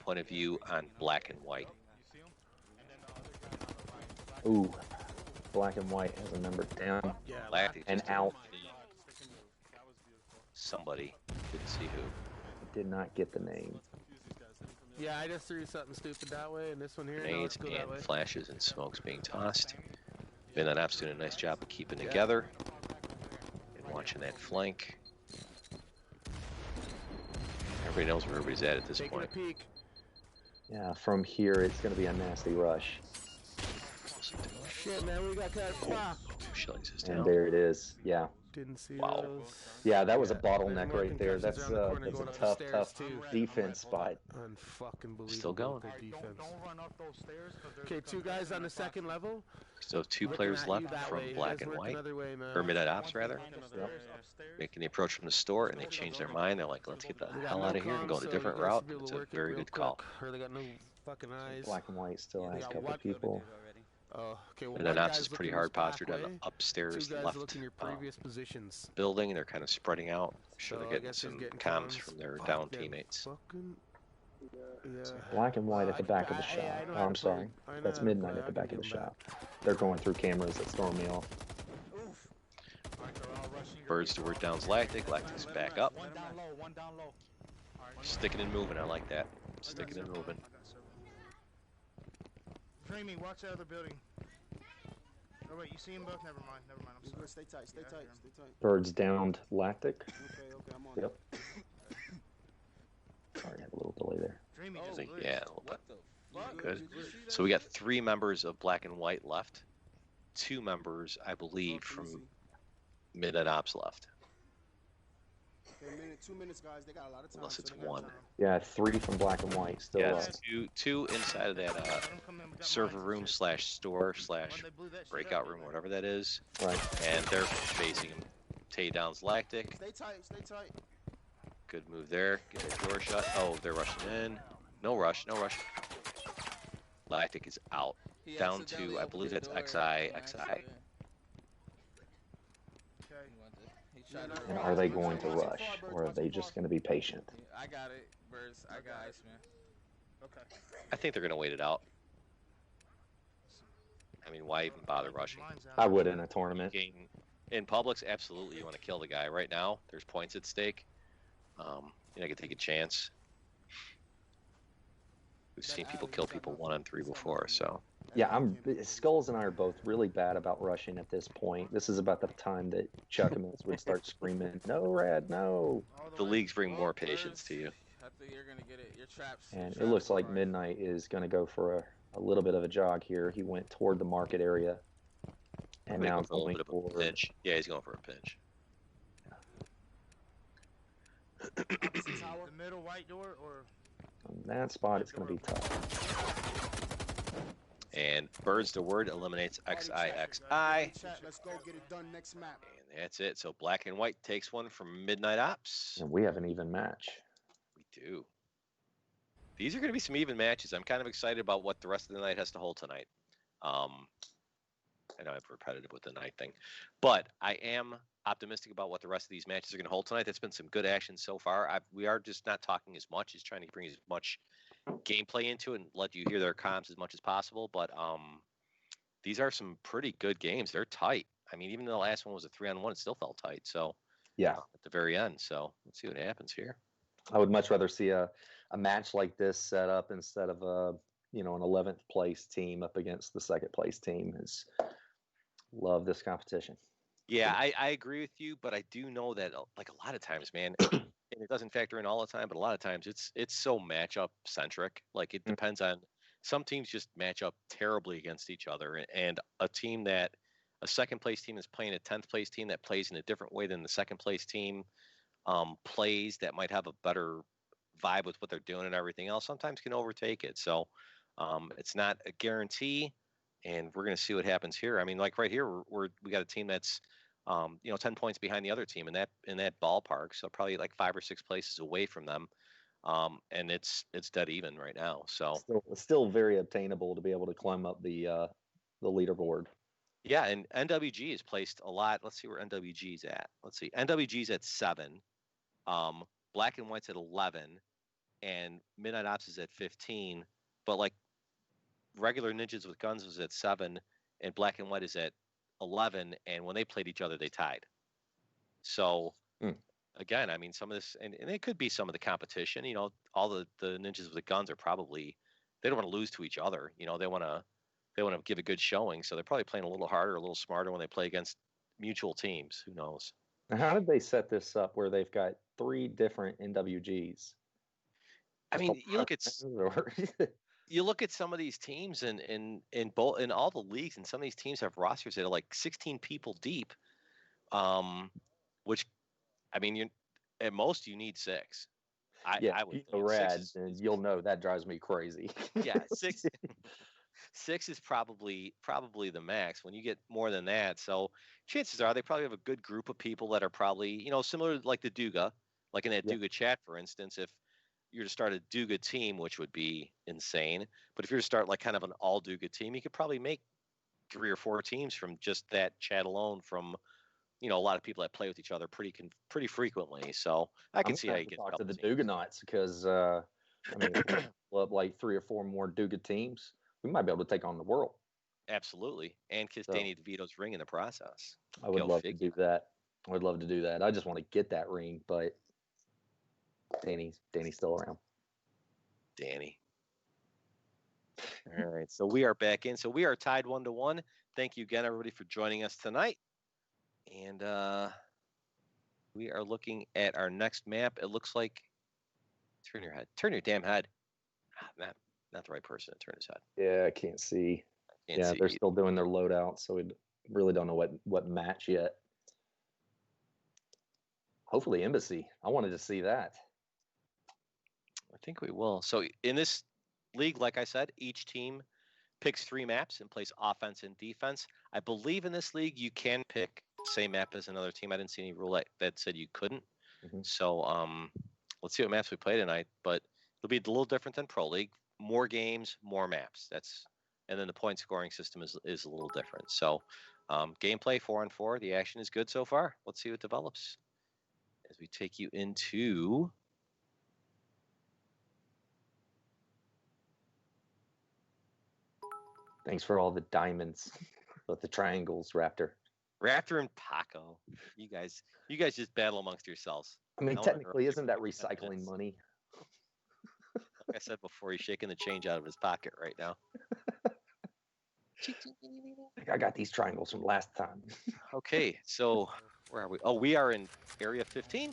point of view on Black and White. Ooh, Black and White has a member down and out. Somebody, didn't see who. Did not get the name. Yeah, I just threw something stupid that way, and this one here. Grenades and flashes and smokes being tossed. Midnight Ops doing a nice job of keeping together and watching that flank. Everybody knows where everybody's at this point. Yeah, from here it's going to be a nasty rush. Shit, man, we got kind of popped. Shillings is down. And there it is. Yeah. Didn't see Wow. those. Yeah, that was a bottleneck right there. That's a tough defense spot. Unfucking Still going. Defense. Okay, 2 guys on the second level. So 2 players left from Black and White, or Midnight Ops rather. Yep. Making the approach from the store, and they change their mind. They're like, let's get the hell out of here and go on a different route. It's a very good call. They got no fucking eyes. Black and White still has a couple people. Okay, well, Midnight Ops is pretty hard postured on the upstairs left building. They're kind of spreading out. I'm sure they're getting some comms from their down teammates. Black and White at the back of the shop. Oh, I'm sorry. That's Midnight at the back of the shop. They're going through cameras that's throwing me off. Birds to work down's Lactic. Lactic's back up. Sticking and moving. I like that. Sticking and moving. Dreamy, watch the other building. Oh wait, you see them both? Never mind. I'm sorry. Stay tight. Stay tight. Birds downed Lactic. Okay, I'm on. Yep. Sorry, I had a little delay there. Dreamy, Yeah, a little bit. Good. So we got 3 members of Black and White left. 2 members, I believe, from Midnight Ops left. Okay, 2 minutes, guys. They got a lot of time. Unless it's so they got 1. time. Yeah, 3 from Black and White. Still Yeah, two inside of that server room / store / breakout room, whatever that is. Right. And they're facing him. Takedowns Lactic. Stay tight. Stay tight. Good move there. Get the door shut. Oh, they're rushing in. No rush. No rush. Lactic is out. Down to, I believe that's XI. And are they going to rush, or are they just going to be patient? I got it, Birds. I got Iceman. Okay. I think they're going to wait it out. I mean, why even bother rushing? I would in a tournament. In Publix, absolutely, you want to kill the guy. Right now, there's points at stake. I could take a chance. We've seen people kill people 1 on 3 before, so. Yeah, Skulls and I are both really bad about rushing at this point. This is about the time that Chuckamans would start screaming, "No, Rad, no!" The leagues bring more patience to you. You're gonna get it. Your traps. And it looks like Midnight is going to go for a little bit of a jog here. He went toward the market area, and now going for a little bit of a pinch. Yeah, he's going for a pinch. The middle white door, or on that spot, it's going to be tough. And Birds the Word eliminates XIXI. Let's go get it done next map. And that's it. So Black and White takes one from Midnight Ops. And we have an even match. We do. These are going to be some even matches. I'm kind of excited about what the rest of the night has to hold tonight. I know I'm repetitive with the night thing, but I am optimistic about what the rest of these matches are going to hold tonight. That's been some good action so far. We are just not talking as much, as trying to bring as much gameplay into it and let you hear their comms as much as possible. But these are some pretty good games. They're tight. I mean, even though the last one was a 3-on-1, it still felt tight. So yeah, at the very end. So let's see what happens here. I would much rather see a match like this set up instead of an 11th place team up against the 2nd place team. Love this competition. Yeah, I agree with you, but I do know that like a lot of times, man, and it doesn't factor in all the time, but a lot of times it's so matchup centric. Like it depends on, some teams just match up terribly against each other, and a 2nd place team is playing a 10th place team that plays in a different way than the 2nd place team plays, that might have a better vibe with what they're doing and everything else, sometimes can overtake it. So it's not a guarantee. And we're going to see what happens here. I mean, like right here, we got a team that's, 10 points behind the other team in that ballpark. So probably like 5 or 6 places away from them. And it's dead even right now. So still very obtainable to be able to climb up the leaderboard. Yeah, and NWG is placed a lot. Let's see where NWG's at. Let's see. NWG's at 7. Black and White's at 11, and Midnight Ops is at 15. But like, regular Ninjas with Guns was at 7, and Black and White is at 11. And when they played each other, they tied. So again, I mean, some of this, and it could be some of the competition. All the Ninjas with Guns are probably, they don't want to lose to each other. They want to give a good showing. So they're probably playing a little harder, a little smarter when they play against mutual teams. Who knows? Now, how did they set this up where they've got 3 different NWGs? I mean, you look at some of these teams in all the leagues, and some of these teams have rosters that are like 16 people deep, which, I mean, at most you need 6. I would think Rad, and you'll know that drives me crazy. Yeah, 6. 6 is probably the max. When you get more than that, so chances are they probably have a good group of people that are probably, similar like the Duga, like in that Duga chat, for instance. If you're to start a Duga team, which would be insane, but if you're to start like kind of an all Duga team, you could probably make 3 or 4 teams from just that chat alone, from a lot of people that play with each other pretty frequently. So I can see how you get talk to the Duganites, because I mean, up like 3 or 4 more Duga teams, we might be able to take on the world. Absolutely, and kiss Danny DeVito's ring in the process. I would love to do that. I would love to do that. I just want to get that ring, but Danny's still around. Danny. All right, so we are back in. So we are tied 1-1. Thank you again, everybody, for joining us tonight. And we are looking at our next map. It looks like, turn your damn head. Not the right person to turn his head. Yeah, I can't see. They're still doing their loadout, so we really don't know what match yet. Hopefully Embassy. I wanted to see that. I think we will. So in this league, like I said, each team picks 3 maps and plays offense and defense. I believe in this league you can pick the same map as another team. I didn't see any rule that said you couldn't. So let's see what maps we play tonight. But it'll be a little different than Pro League. More games, more maps. And then the point scoring system is a little different. So gameplay 4-on-4. The action is good so far. Let's see what develops as we take you into. Thanks for all the diamonds with the triangles, Raptor. Raptor and Paco. You guys just battle amongst yourselves. I mean, technically, isn't that recycling money? Like I said before, he's shaking the change out of his pocket right now. I got these triangles from last time. Okay, so where are we? Oh, we are in area 15.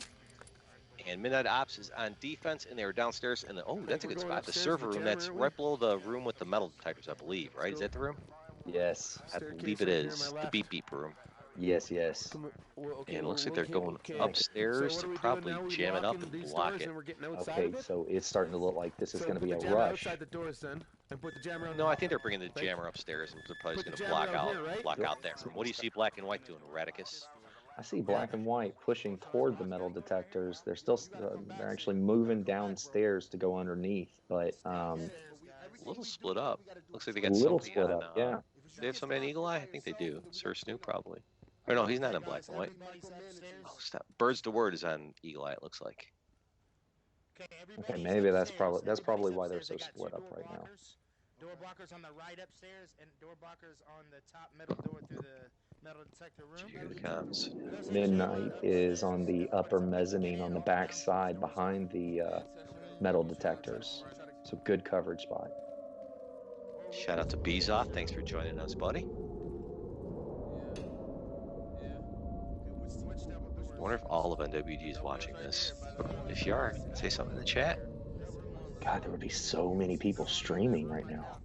And Midnight Ops is on defense, and they were downstairs. And that's a good spot. The server room, that's right below the room with the metal detectors, I believe, right? Is that the room? Yes. I believe it is. The beep room. Yes. And it looks like they're going upstairs to probably jam it up and block it. Okay, so it's starting to look like this is going to be a rush. No, I think they're bringing the jammer upstairs, and they're probably just going to block out that room. What do you see Black and White doing, Radicus? I see Black and White pushing toward the metal detectors. They're actually moving downstairs to go underneath, but a little split up. Looks like they got a little somebody split on, up. Yeah. Do they have somebody in Eagle Eye? I think they do. Sir Snoop probably. Or no, he's not in Black and White. Oh, stop. Birds the Word is on Eagle Eye. It looks like. Okay, maybe that's probably why they're so split up right now. Door blockers on the right upstairs and door blockers on the top middle door through the metal detector room. Here it comes. Midnight is on the upper mezzanine on the back side behind the metal detectors. So good coverage spot. Shout out to Bezoff. Thanks for joining us, buddy. I wonder if all of NWG is watching this. If you are, say something in the chat. God, there would be so many people streaming right now.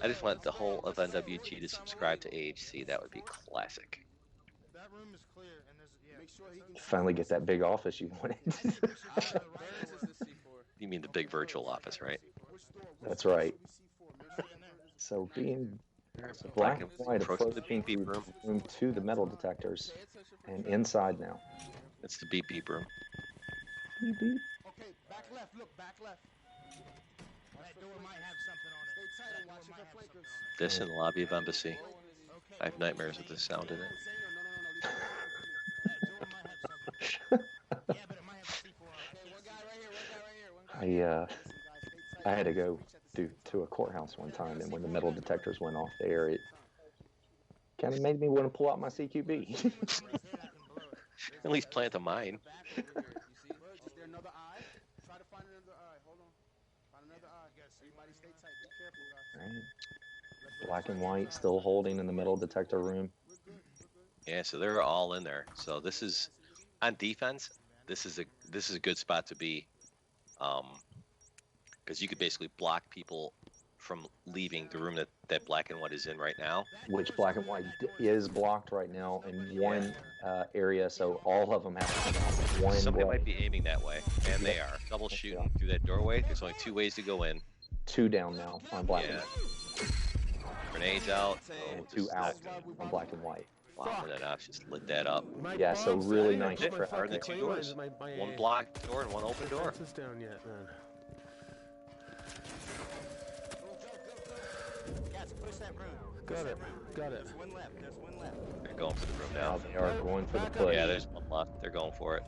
I just want the whole of NWG to subscribe to AHC. That would be classic. Finally get that big office you wanted. You mean the big virtual office, right? That's right. So being Black and White approaching the room to the metal detectors and inside now. It's the beep room. Beep beep. Okay, back left. Look, back left. That door might have something on it. Stay tight and watch your flankers. This in the lobby of Embassy. I have nightmares with this sound in it. I had to go to a courthouse one time, and when the metal detectors went off there, it kind of made me want to pull out my CQB. At least plant a mine. Black and White still holding in the metal detector room. Yeah, so they're all in there. So this is on defense. This is a good spot to be, because you could basically block people from leaving the room that Black and White is in right now. Which Black and White is blocked right now in one area, so all of them have to come out one Somebody way. might be aiming that way, and they are double shooting through that doorway. There's only 2 ways to go in. 2 down now on Black and White. Grenades out. And 2 out on Black and White. Wow, and then I've just lit that up. Yeah, so really nice Are trip. the 2 doors? One blocked door and one open door. Down yet, man. Got it. There's one left. They're going for the room Now now. they are going for the push. Yeah, there's one left. They're going for it.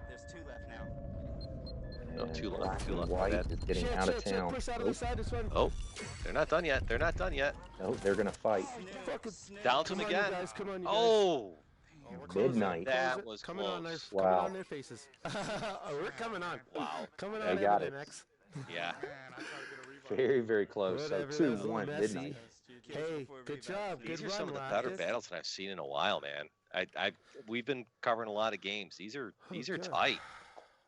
There's 2 left now. No, 2 left. Black 2 and left. White Bad. is getting out of town. Push out of the side, this one. Oh, they're not done yet. They're not done yet. No, they're going to fight. Down to them Come on, you again. guys, come on, you guys. Oh, Midnight. that was coming on, close. coming Wow. on their faces. We're coming on. Wow. Coming They on. got it. Max. Yeah. Very, very close. Whatever, So that was 2-1 messy. Midnight. Hey, good job. These Good are run, some of the better Lapkus. battles that I've seen in a while, man. We've been covering a lot of games. These are good. tight.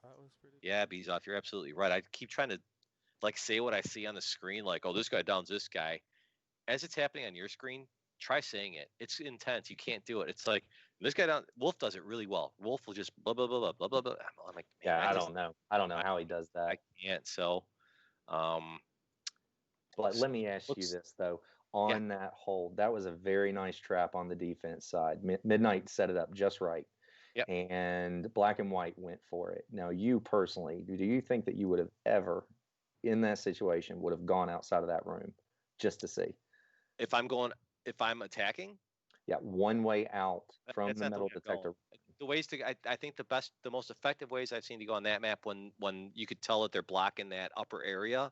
That was pretty Yeah, Bezoff, you're absolutely right. I keep trying to say what I see on the screen, like, oh, this guy downs this guy. As it's happening on your screen, try saying it. It's intense. You can't do it. It's like This guy down Wolf does it really well. Wolf will just blah blah blah blah blah blah blah. I'm like, man, Yeah, I don't know. I don't know how he does that. I can't. So, but let me ask you this though. On that hold, that was a very nice trap on the defense side. Midnight set it up just right. Yep. And Black and White went for it. Now, you personally, do you think that you would have ever, in that situation, would have gone outside of that room just to see? If I'm attacking? Yeah, one way out from the metal detector. The ways to, I think the most effective ways I've seen to go on that map when you could tell that they're blocking that upper area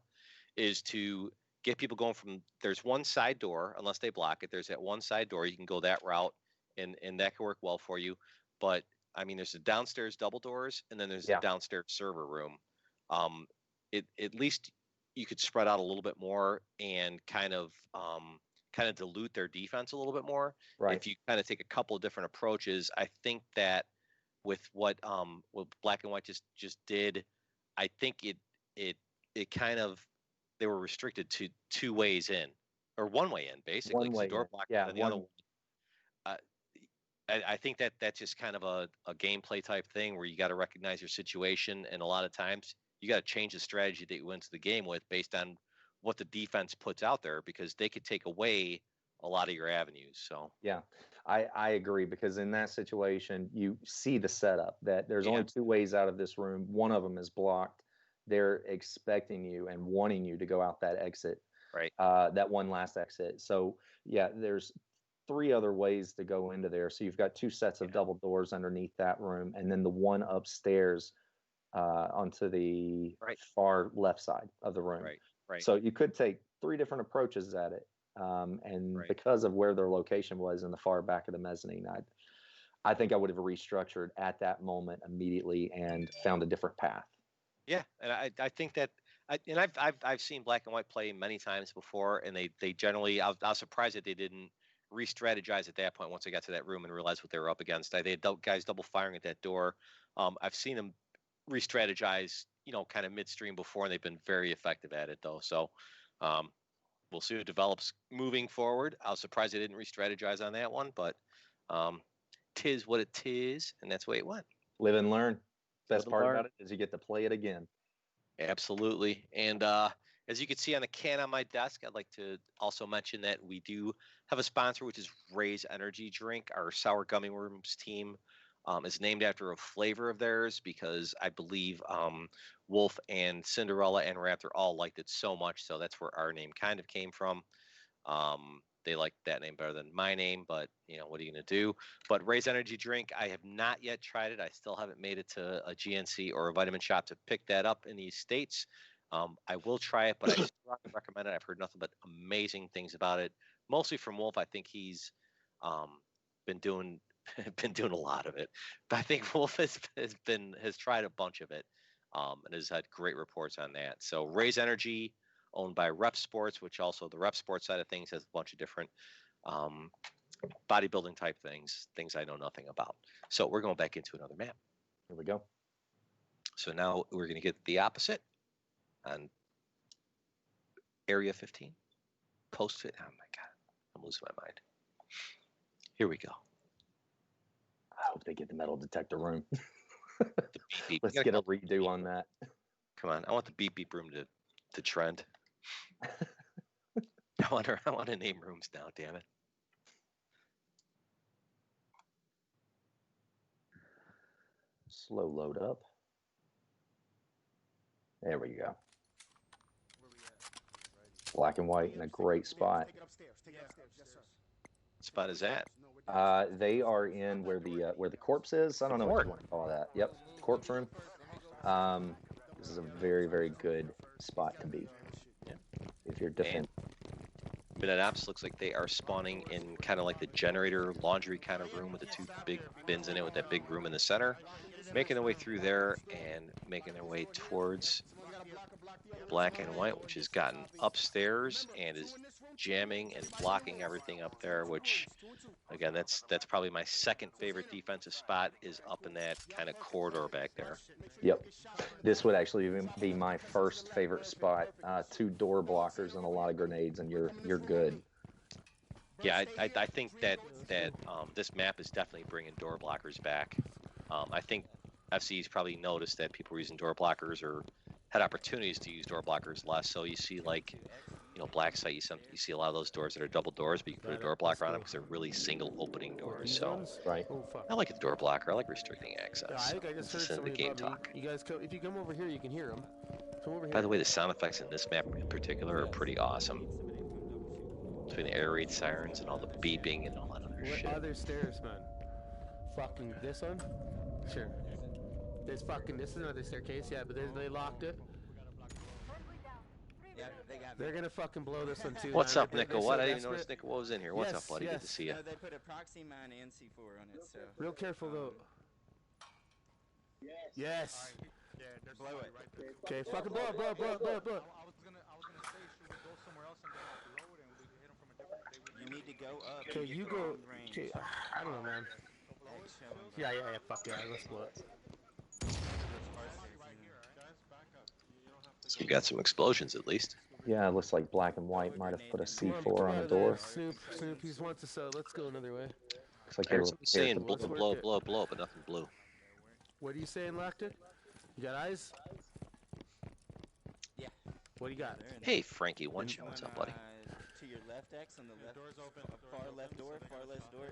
is to get people going from, there's one side door, unless they block it, there's that one side door, you can go that route and that can work well for you. But I mean, there's the downstairs double doors and then there's the downstairs server room. At least you could spread out a little bit more and kind of dilute their defense a little bit more. Right. If you kind of take a couple of different approaches, I think that with what Black and White just did, I think it kind of, they were restricted to two ways in, or one way in, basically. One way door in. block, Yeah, and the other one. I think that's just kind of a gameplay type thing where you got to recognize your situation, and a lot of times you got to change the strategy that you went to the game with based on what the defense puts out there, because they could take away a lot of your avenues. So yeah, I agree, because in that situation you see the setup that there's only two ways out of this room. One of them is blocked. They're expecting you and wanting you to go out that exit, right? That one last exit. So yeah, there's three other ways to go into there. So you've got two sets of double doors underneath that room, and then the one upstairs onto the far left side of the room. Right. So you could take three different approaches at it. And because of where their location was in the far back of the mezzanine, I think I would have restructured at that moment immediately and found a different path. Yeah, and I think that, I've seen Black and White play many times before, and they generally, I was surprised that they didn't re-strategize at that point once they got to that room and realized what they were up against. They had guys double firing at that door. I've seen them re-strategize, kind of midstream before, and they've been very effective at it though. So we'll see what it develops moving forward. I was surprised they didn't re-strategize on that one, but tis what it is, and that's the way it went. Live and learn. Best part about it is you get to play it again. Absolutely. And as you can see on the can on my desk, I'd like to also mention that we do have a sponsor, which is Ray's Energy Drink. Our Sour Gummy Worms team is named after a flavor of theirs, because I believe Wolf and Cinderella and Raptor all liked it so much. So that's where our name kind of came from. They liked that name better than my name, but what are you going to do? But Ray's Energy Drink, I have not yet tried it. I still haven't made it to a GNC or a vitamin shop to pick that up in these states. I will try it, but I strongly recommend it. I've heard nothing but amazing things about it, mostly from Wolf. I think he's been doing a lot of it, but I think Wolf has tried a bunch of it and has had great reports on that. So Ray's Energy, owned by Rep Sports, which also the Rep Sports side of things has a bunch of different bodybuilding type things I know nothing about. So we're going back into another map. Here we go. So now we're going to get the opposite on Area 15. Post it. Oh my God, I'm losing my mind. Here we go. I hope they get the metal detector room. The beep, beep. Let's get a redo on that. Come on, I want the beep beep room to trend. I want to name rooms now, damn it. Slow load up. There we go. Black and White in a great spot. What spot is that? They are in where the corpse is. I don't know what you want to call that. Yep, corpse room. This is a very, very good spot to be. Yeah. If you're defending. Midnight Ops looks like they are spawning in kind of like the generator laundry kind of room with the two big bins in it, with that big room in the center, making their way through there and making their way towards Black and White, which has gotten upstairs and is jamming and blocking everything up there, which again, that's probably my second favorite defensive spot, is up in that kind of corridor back there. Yep, this would actually be my first favorite spot. Two door blockers and a lot of grenades, and you're good. Yeah, I think that this map is definitely bringing door blockers back. I think FC's probably noticed that people were using door blockers or had opportunities to use door blockers less. So you see, like, you know, black site, you see a lot of those doors that are double doors, but you can put a door blocker on them because they're really single opening doors. So right. Oh, fuck. I like the door blocker. I like restricting access. I think I just heard This is in the somebody game above me. talk. You guys, if you come over here, you can hear them. Come over here. By the way, the sound effects in this map in particular are pretty awesome. Between the air raid sirens and all the beeping and all that other shit. What other stairs, man? Fucking this one? Sure. There's fucking, this is another staircase, yeah, but they locked it. Yeah, they got me. They're gonna fucking blow this one too. What's man. up, Nico? What? I didn't even notice Nico was in here. What's up, buddy? Good to see you. No, they put a proxy mine and C4 on it, so. Real careful though. Yes. Yeah, there's Blow it. right there. Okay, fucking blow it, blow it, blow it, blow it, blow it. I was gonna say, should we go somewhere else and then upload and we can hit them from a different? You need to go up. Okay, and get you the go. long range. Okay, I don't know, man. Yeah, fuck yeah, let's blow it. You got some explosions at least. Yeah, it looks like black and white might have put a Come C4 on out the of there, door. Snoop, he wants to sell. Let's go another way. Looks like I they heard were somebody saying blow, Let's work blow, it. blow, blow, but nothing blew. What are you saying, Lactic? You got eyes? Yeah. What do you got? Hey, Frankie, one shot. What's up, buddy? To your left, X, on the left. Door's open. Far left door, far left door.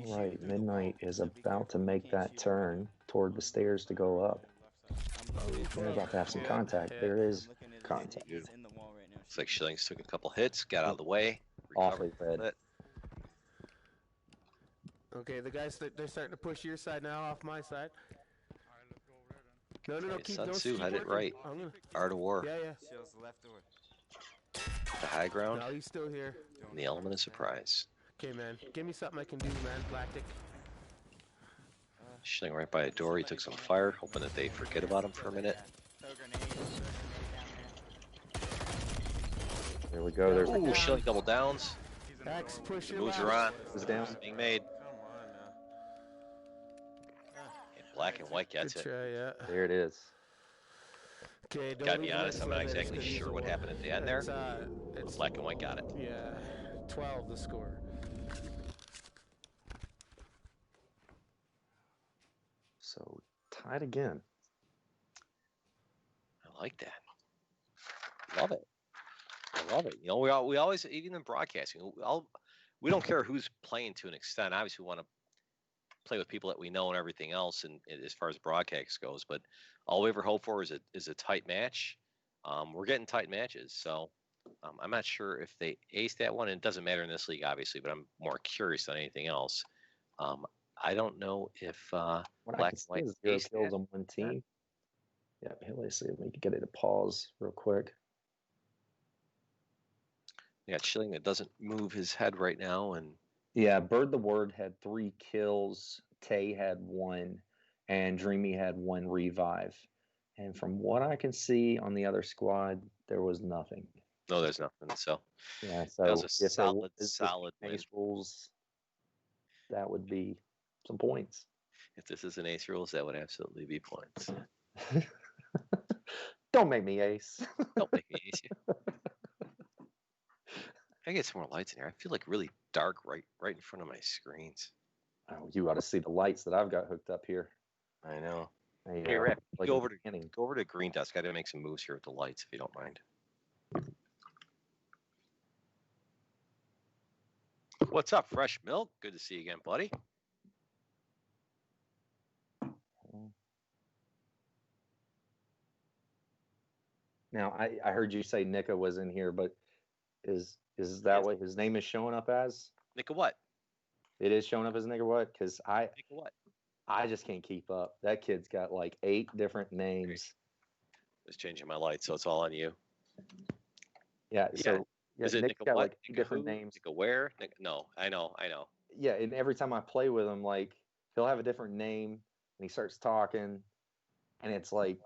All right, Midnight is about to make that turn toward the stairs to go up. They're about to have some contact. There is contact. He's in the wall right now. Looks like Shillings took a couple hits, got out of the way. Awfully recovered red. it. Okay, the guys, they're starting to push your side now, off my side. No, Right, keep, Sun don't Tzu keep had it working. right. I'm gonna, Art of War, yeah. Shills left door. the high ground, No, he's still here. and the element of surprise. Okay, man, give me something I can do, man, Lactic. Shilling right by a door, he took some fire, hoping that they forget about him for a minute. Throw grenade down there. There we go. There's Ooh, Shilling double downs. X, push your Moves left. are on. is down. It's being made. And black and white gets Good it. try, yeah. There it is. Okay, don't Gotta be lose honest, the I'm next not one, exactly it's sure what a- happened at the end there. It's, But black and white got it. yeah, 12 the score. So tied again. I like that. Love it. I love it. You know, we always, even in broadcasting, we don't care who's playing to an extent. Obviously, we want to play with people that we know and everything else, and as far as broadcast goes. But all we ever hope for is a tight match. We're getting tight matches, so I'm not sure if they ace that one. And it doesn't matter in this league, obviously, but I'm more curious than anything else. I don't know if What I black can and white see is 0 ace kills that. on one team. Yeah, here, let's see if we can get it to pause real quick. We got Schilling that doesn't move his head right now, and Yeah, Bird the Word had 3 kills, Tay had 1, and Dreamy had 1 revive. And from what I can see on the other squad, there was nothing. no, there's nothing. So Yeah, so that was a if there solid, was solid win. ace rules, that would be some points. If this is an ace rules, that would absolutely be points. Don't make me ace. Don't make me ace you. I get some more lights in here. I feel like really dark right in front of my screens. Oh, you ought to see the lights that I've got hooked up here. I know. They, Hey, Rap, like go at over the to beginning. green desk. I got to make some moves here with the lights, if you don't mind. What's up, Fresh Milk? Good to see you again, buddy. Now, I heard you say Nika was in here, but is that what his name is showing up as? Nick, what? It is showing up as Nika what? Because Nick, what? I just can't keep up. That kid's got like 8 different names. Just changing my lights, so it's all on you. Yeah. Yeah. So yeah, Is it Nick's Nick got what? like 8 Nick different who? names. Nick where? Nick, no, I know. Yeah, and every time I play with him, like he'll have a different name, and he starts talking, and it's like,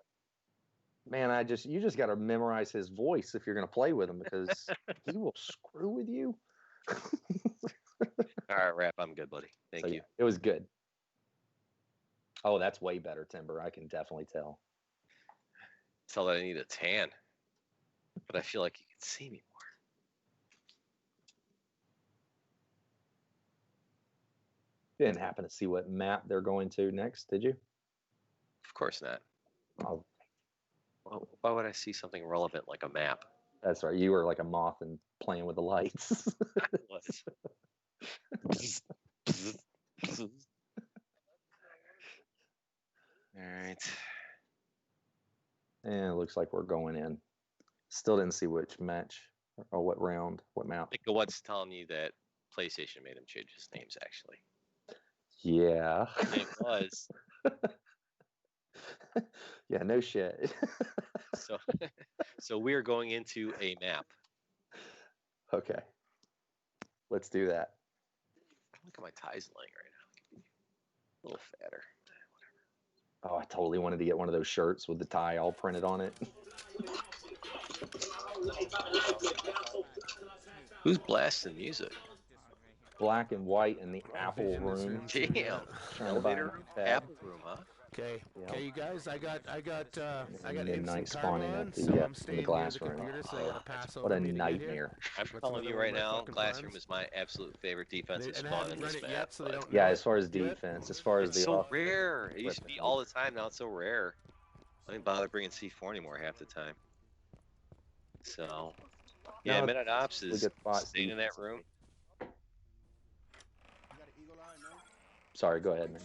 man, you just got to memorize his voice if you're gonna play with him because he will screw with you. All right, Rap, I'm good, buddy. Thank So, you. yeah, it was good. Oh, that's way better, Timber. I can definitely tell. Tell that I need a tan, but I feel like you can see me You didn't happen to see what map they're going to next, did you? Of course not. Oh, Well, why would I see something relevant like a map? that's right. You were like a moth and playing with the lights. I was. All right. And it looks like we're going in. Still didn't see which match or what round, what map. I think the one's telling you that PlayStation made him change his names, actually. Yeah. It was. Yeah, no shit. So we are going into a map. Okay. Let's do that. Look at my ties laying right now. A little fatter. Oh, I totally wanted to get one of those shirts with the tie all printed on it. Who's blasting music? Black and white in the Apple room. Damn. Elevator room? Apple room, huh? Okay. Yeah. Okay, you guys. I got Midnight instant spawning on, at the, so I'm in the staying glass near the room. computer, so I gotta pass What over a me to get here. nightmare. I'm What's telling you another right one of my now, fucking glass room friends? is my absolute favorite defensive And I spawn haven't in run this it map. yet, so they don't Yeah, know as far as yet. defense, as far as It's the so off- rare. It used to be all the time. Now it's so rare. I don't bother bringing C4 anymore half the time. So, yeah, No, Midnight Ops really is good spot staying in that room. Sorry, go ahead, man.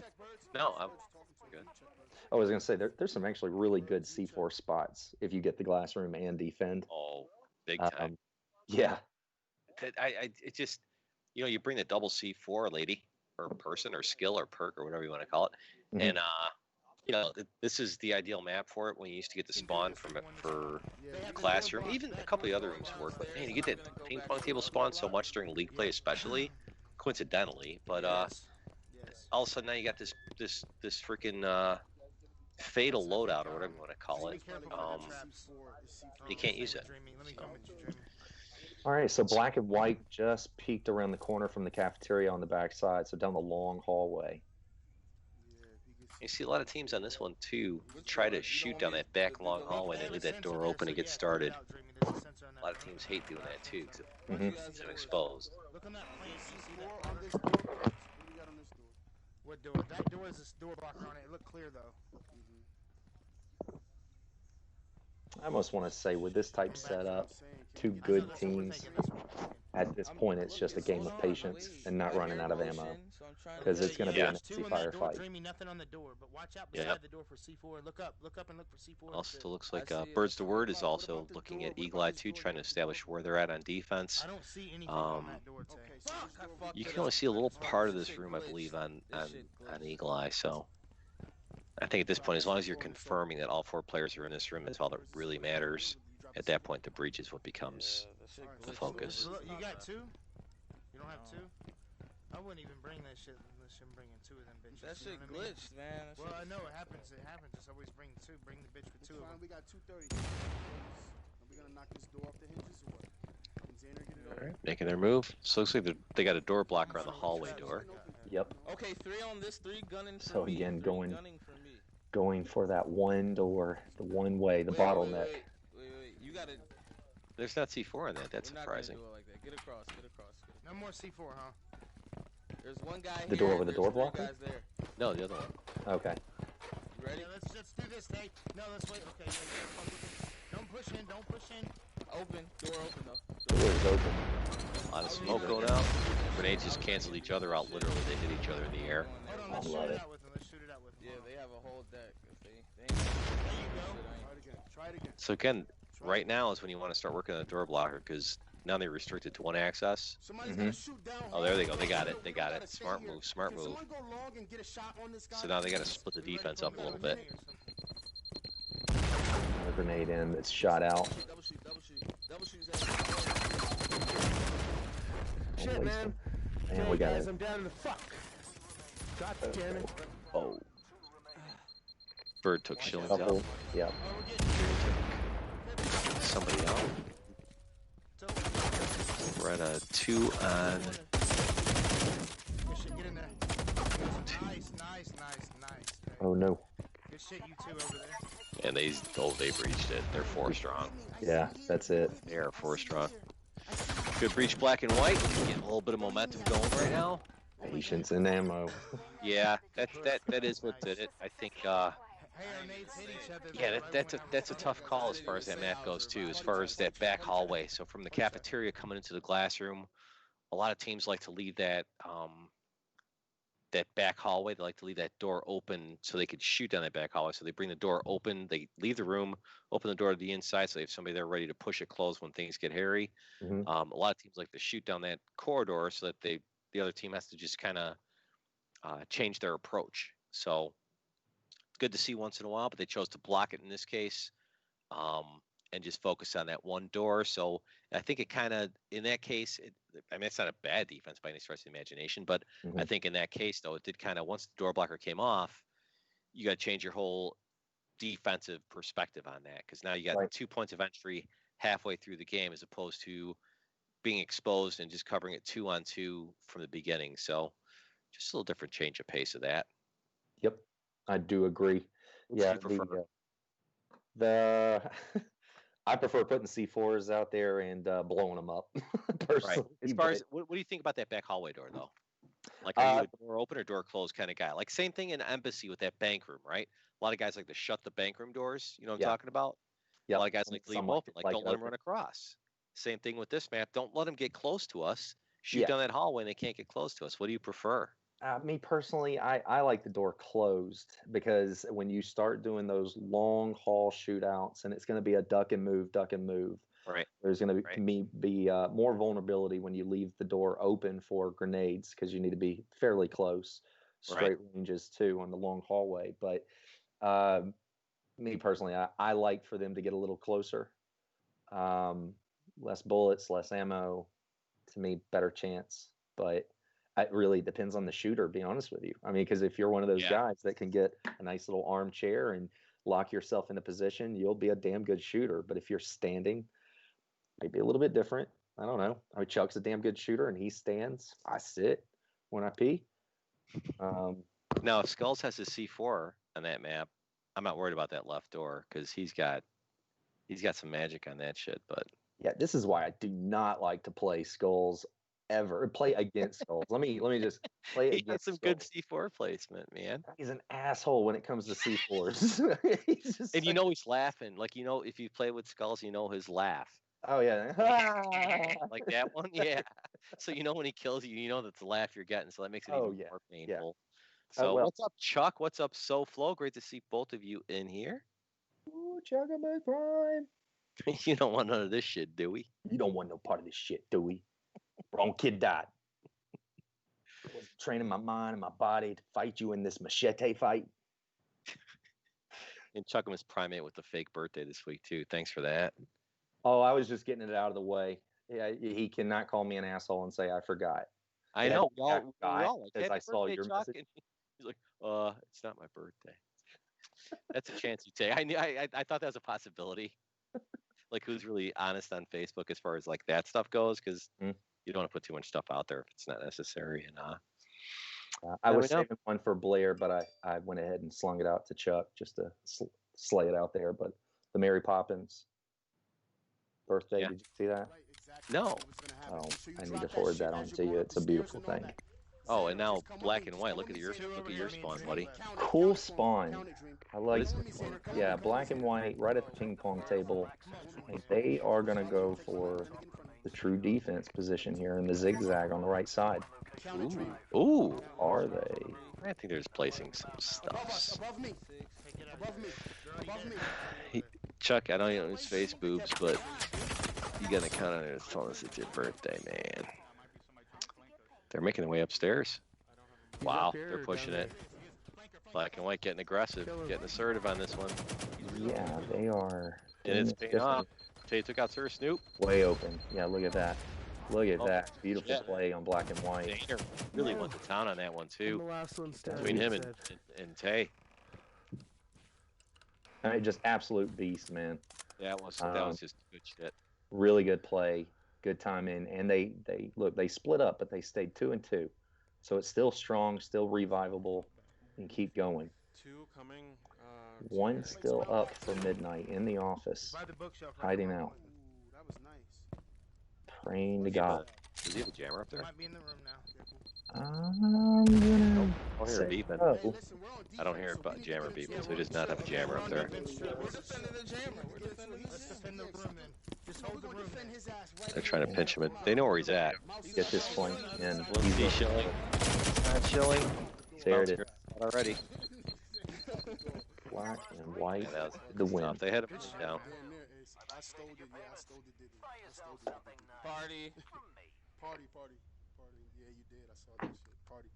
No, I'm good. I was gonna say there's some actually really good C4 spots if you get the glass room and defend. Oh, big time. Yeah. It just, you bring the double C4 lady or person or skill or perk or whatever you want to call it, Mhm. and this is the ideal map for it. When you used to get the spawn for classroom, even a couple of the other rooms work. But man, you get that ping pong table spawn so much during league play, especially coincidentally. But all of a sudden now you got this freaking fatal loadout or whatever you want to call it. You can't use it. So. All right, so black and white just peeked around the corner from the cafeteria on the back side, so down the long hallway. You see a lot of teams on this one too try to shoot down that back long hallway and they leave that door open to get started. A lot of teams hate doing that too because it keeps them exposed. What door? That door is this door blocker on it. It looked clear though. I almost want to say with this type setup, two good teams, at this point it's just a game of patience and not running out of ammo. Because it's going to be a messy firefight. Nothing on the door, but watch out beside the door for C4. Look up and look for C4. Also looks like Birds to Word is also looking at Eagle Eye 2, trying to establish where they're at on defense. I don't see anything on that door, you can only see a little part of this room, I believe, on Eagle Eye. So I think at this point, as long as you're confirming that all 4 players are in this room, that's all that really matters. At that point, the breach is what becomes the focus. You got 2? You don't have 2? I wouldn't even bring that shit unless I'm bringing 2 of them bitches. That shit glitched, man. Well, I know it happens. Just always bring 2. Bring the bitch for 2 of them. We got 230. Are we gonna knock this door off the hinges or what? Can Xander get it over? All right, making their move. So it looks like they got a door blocker on the hallway door. Yep. Okay, 3 on this, 3 gunning for so me. again, gunning for me. going for that one door, the one way, the bottleneck. Wait. You gotta. There's not C4 in that. That's surprising. We're not gonna do it like that. Get across. No more C4, huh? There's one guy The here. door with the door There's 3 blocker? guys there. No, the other one. Okay. You ready? Yeah, let's do this, hey. No, let's wait. Okay, don't push in. Open. Door open though. Door is open. A lot of smoke going out. Grenades just cancel each other out. Literally, they hit each other in the air. Hold on, let's shoot it out with them. Yeah, they have a whole deck. If they There you go. Try it again. So again, right now is when you want to start working on the door blocker because now they're restricted to 1 access. Somebody's gonna shoot down. Oh, there they go. They got it. Smart move. Can someone go long and get a shot on this guy? So now they got to split the defense up a little bit. A grenade in that's shot out. double shoot. Shit, man. And we got guys, it. I'm down in the fuck. God damn it. Oh. Bird took Shillings Couple. out. Yep. Somebody out. We're at a 2 on. Good shit, get in there. Nice. Oh no. Good shit, you 2 over there. And they breached it. They're 4 strong. Yeah, that's it. They are 4 strong. Good breach, black and white. Getting a little bit of momentum going right now. Patience and ammo. Yeah, that is what did it. I think. Yeah, that's a tough call as far as that map goes too. As far as that back hallway, so from the cafeteria coming into the glass room, a lot of teams like to leave that that back hallway. They like to leave that door open so they could shoot down that back hallway. So they bring the door open, they leave the room, open the door to the inside, so they have somebody there ready to push it closed when things get hairy. Mm-hmm. A lot of teams like to shoot down that corridor so that the other team has to just kind of change their approach. So it's good to see once in a while, but they chose to block it in this case and just focus on that one door. So I think it kind of, in that case, I mean, it's not a bad defense by any stretch of the imagination, but I think in that case, though, it did kind of, once the door blocker came off, you got to change your whole defensive perspective on that, because now you got 2 points of entry halfway through the game as opposed to being exposed and just covering it 2-on-2 from the beginning. So just a little different change of pace of that. Yep, I do agree. What do you prefer? I prefer putting C4s out there and blowing them up. Personally, right. As far as what do you think about that back hallway door though? Like, are you a door open or door closed kind of guy? Like, same thing in Embassy with that bank room, right? A lot of guys like to shut the bank room doors. You know what I'm talking about? Yeah. A lot of guys like to leave them open. Like, don't let them run across. Same thing with this map. Don't let them get close to us. Shoot down that hallway and they can't get close to us. What do you prefer? Me personally, I like the door closed, because when you start doing those long haul shootouts, and it's going to be a duck and move, right? There's going to be more vulnerability when you leave the door open for grenades, because you need to be fairly close, straight ranges too on the long hallway. But me personally, I like for them to get a little closer. Less bullets, less ammo. To me, better chance, but it really depends on the shooter, to be honest with you. I mean, because if you're one of those guys that can get a nice little armchair and lock yourself into position, you'll be a damn good shooter. But if you're standing, maybe a little bit different. I don't know. I mean, Chuck's a damn good shooter, and he stands. I sit when I pee. Now, if Skulls has a C4 on that map, I'm not worried about that left door, because he's got some magic on that shit. But yeah, this is why I do not like to play Skulls ever. Play against Skulls. Let me just play he against has some Skulls. good C4 placement, man. He's an asshole when it comes to C4s. And you know he's laughing. Like, you know, if you play with Skulls, you know his laugh. Oh yeah. Like that one? Yeah. So you know when he kills you, you know that's the laugh you're getting. So that makes it even more painful. Yeah. So what's up, Chuck? What's up, SoFlo? Great to see both of you in here. Ooh, Chuck on my prime. You don't want none of this shit, do we? You don't want no part of this shit, do we? Wrong kid died. I was training my mind and my body to fight you in this machete fight. And Chuck his primate with the fake birthday this week too. Thanks for that. Oh, I was just getting it out of the way. Yeah, he cannot call me an asshole and say I forgot. I know. We all like, as I saw your Chuck. message. And he's like, it's not my birthday. That's a chance you take. I thought that was a possibility. Like, who's really honest on Facebook as far as like that stuff goes, because you don't want to put too much stuff out there if it's not necessary. And I was saving one for Blair, but I went ahead and slung it out to Chuck just to slay it out there. But the Mary Poppins birthday, did you see that? No. Oh, I need to forward that on to you. It's a beautiful thing. Oh, and now black and white. Look at your spawn, buddy. Cool spawn. I like it. Yeah, black and white right at the ping pong table. And they are going to go for the true defense position here in the zigzag on the right side. Ooh. Are they? I think they're just placing some stuff. Chuck, I know you don't use face boobs, but you got to count on it. Telling us it's your birthday, man. They're making their way upstairs. Wow, they're pushing it. Black and white getting aggressive, getting assertive on this one. Yeah, they are. And it's paying off. Tay took out Sir Snoop. Way open. Yeah, look at that. Look at that. Beautiful play on black and white. Daner really went to town on that one, too. Between him and Tay. I mean, just absolute beast, man. That was just good shit. Really good play. Good time in, and they split up, but they stayed 2-2, so it's still strong, still revivable, and keep going. One still up for midnight in the office, hiding out, praying to God. Does he have a jammer up there? Might be in the room now. I'm gonna I hear beeping. oh. Hey, listen, we're on defense, I don't hear so we need to jammer get beeping, to so he does not have a jammer up there. We're defending the jammer. Let's defend the room then. Just hold the room. defend his ass right They're here. trying to pinch him. They know where he's at. Get this point in. He's chilling. Not chilling. There it is. Already. Black and white. Yeah, that was the win. They had him down. Damn near, Ace. I stole it. Yeah, I stole the diggy. I stole the diggy. Party. Party. Yeah, you did. I saw that shit. Party.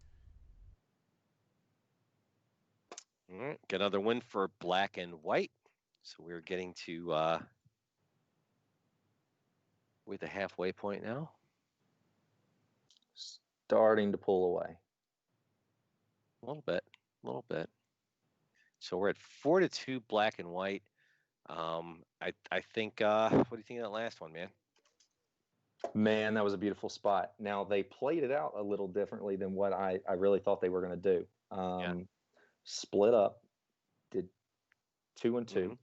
All right, get another win for black and white. So we're getting to we're at the halfway point now. Starting to pull away. A little bit. So we're at 4-2 black and white. I think what do you think of that last one, man? Man, that was a beautiful spot. Now they played it out a little differently than what I really thought they were going to do. Split up, did 2 and 2,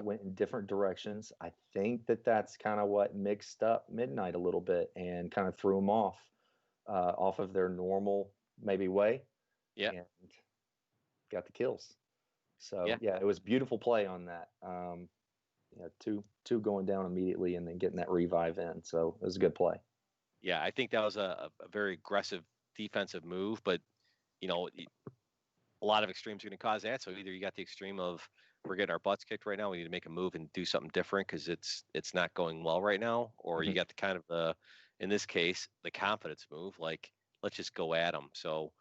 went in different directions. I think that's kind of what mixed up Midnight a little bit and kind of threw them off of their normal maybe way. Yeah, and got the kills. So yeah, it was beautiful play on that. Two going down immediately and then getting that revive in. So it was a good play. Yeah, I think that was a very aggressive defensive move, but a lot of extremes are going to cause that. So either you got the extreme of we're getting our butts kicked right now, we need to make a move and do something different because it's not going well right now, or you got the kind of in this case the confidence move, like let's just go at them. So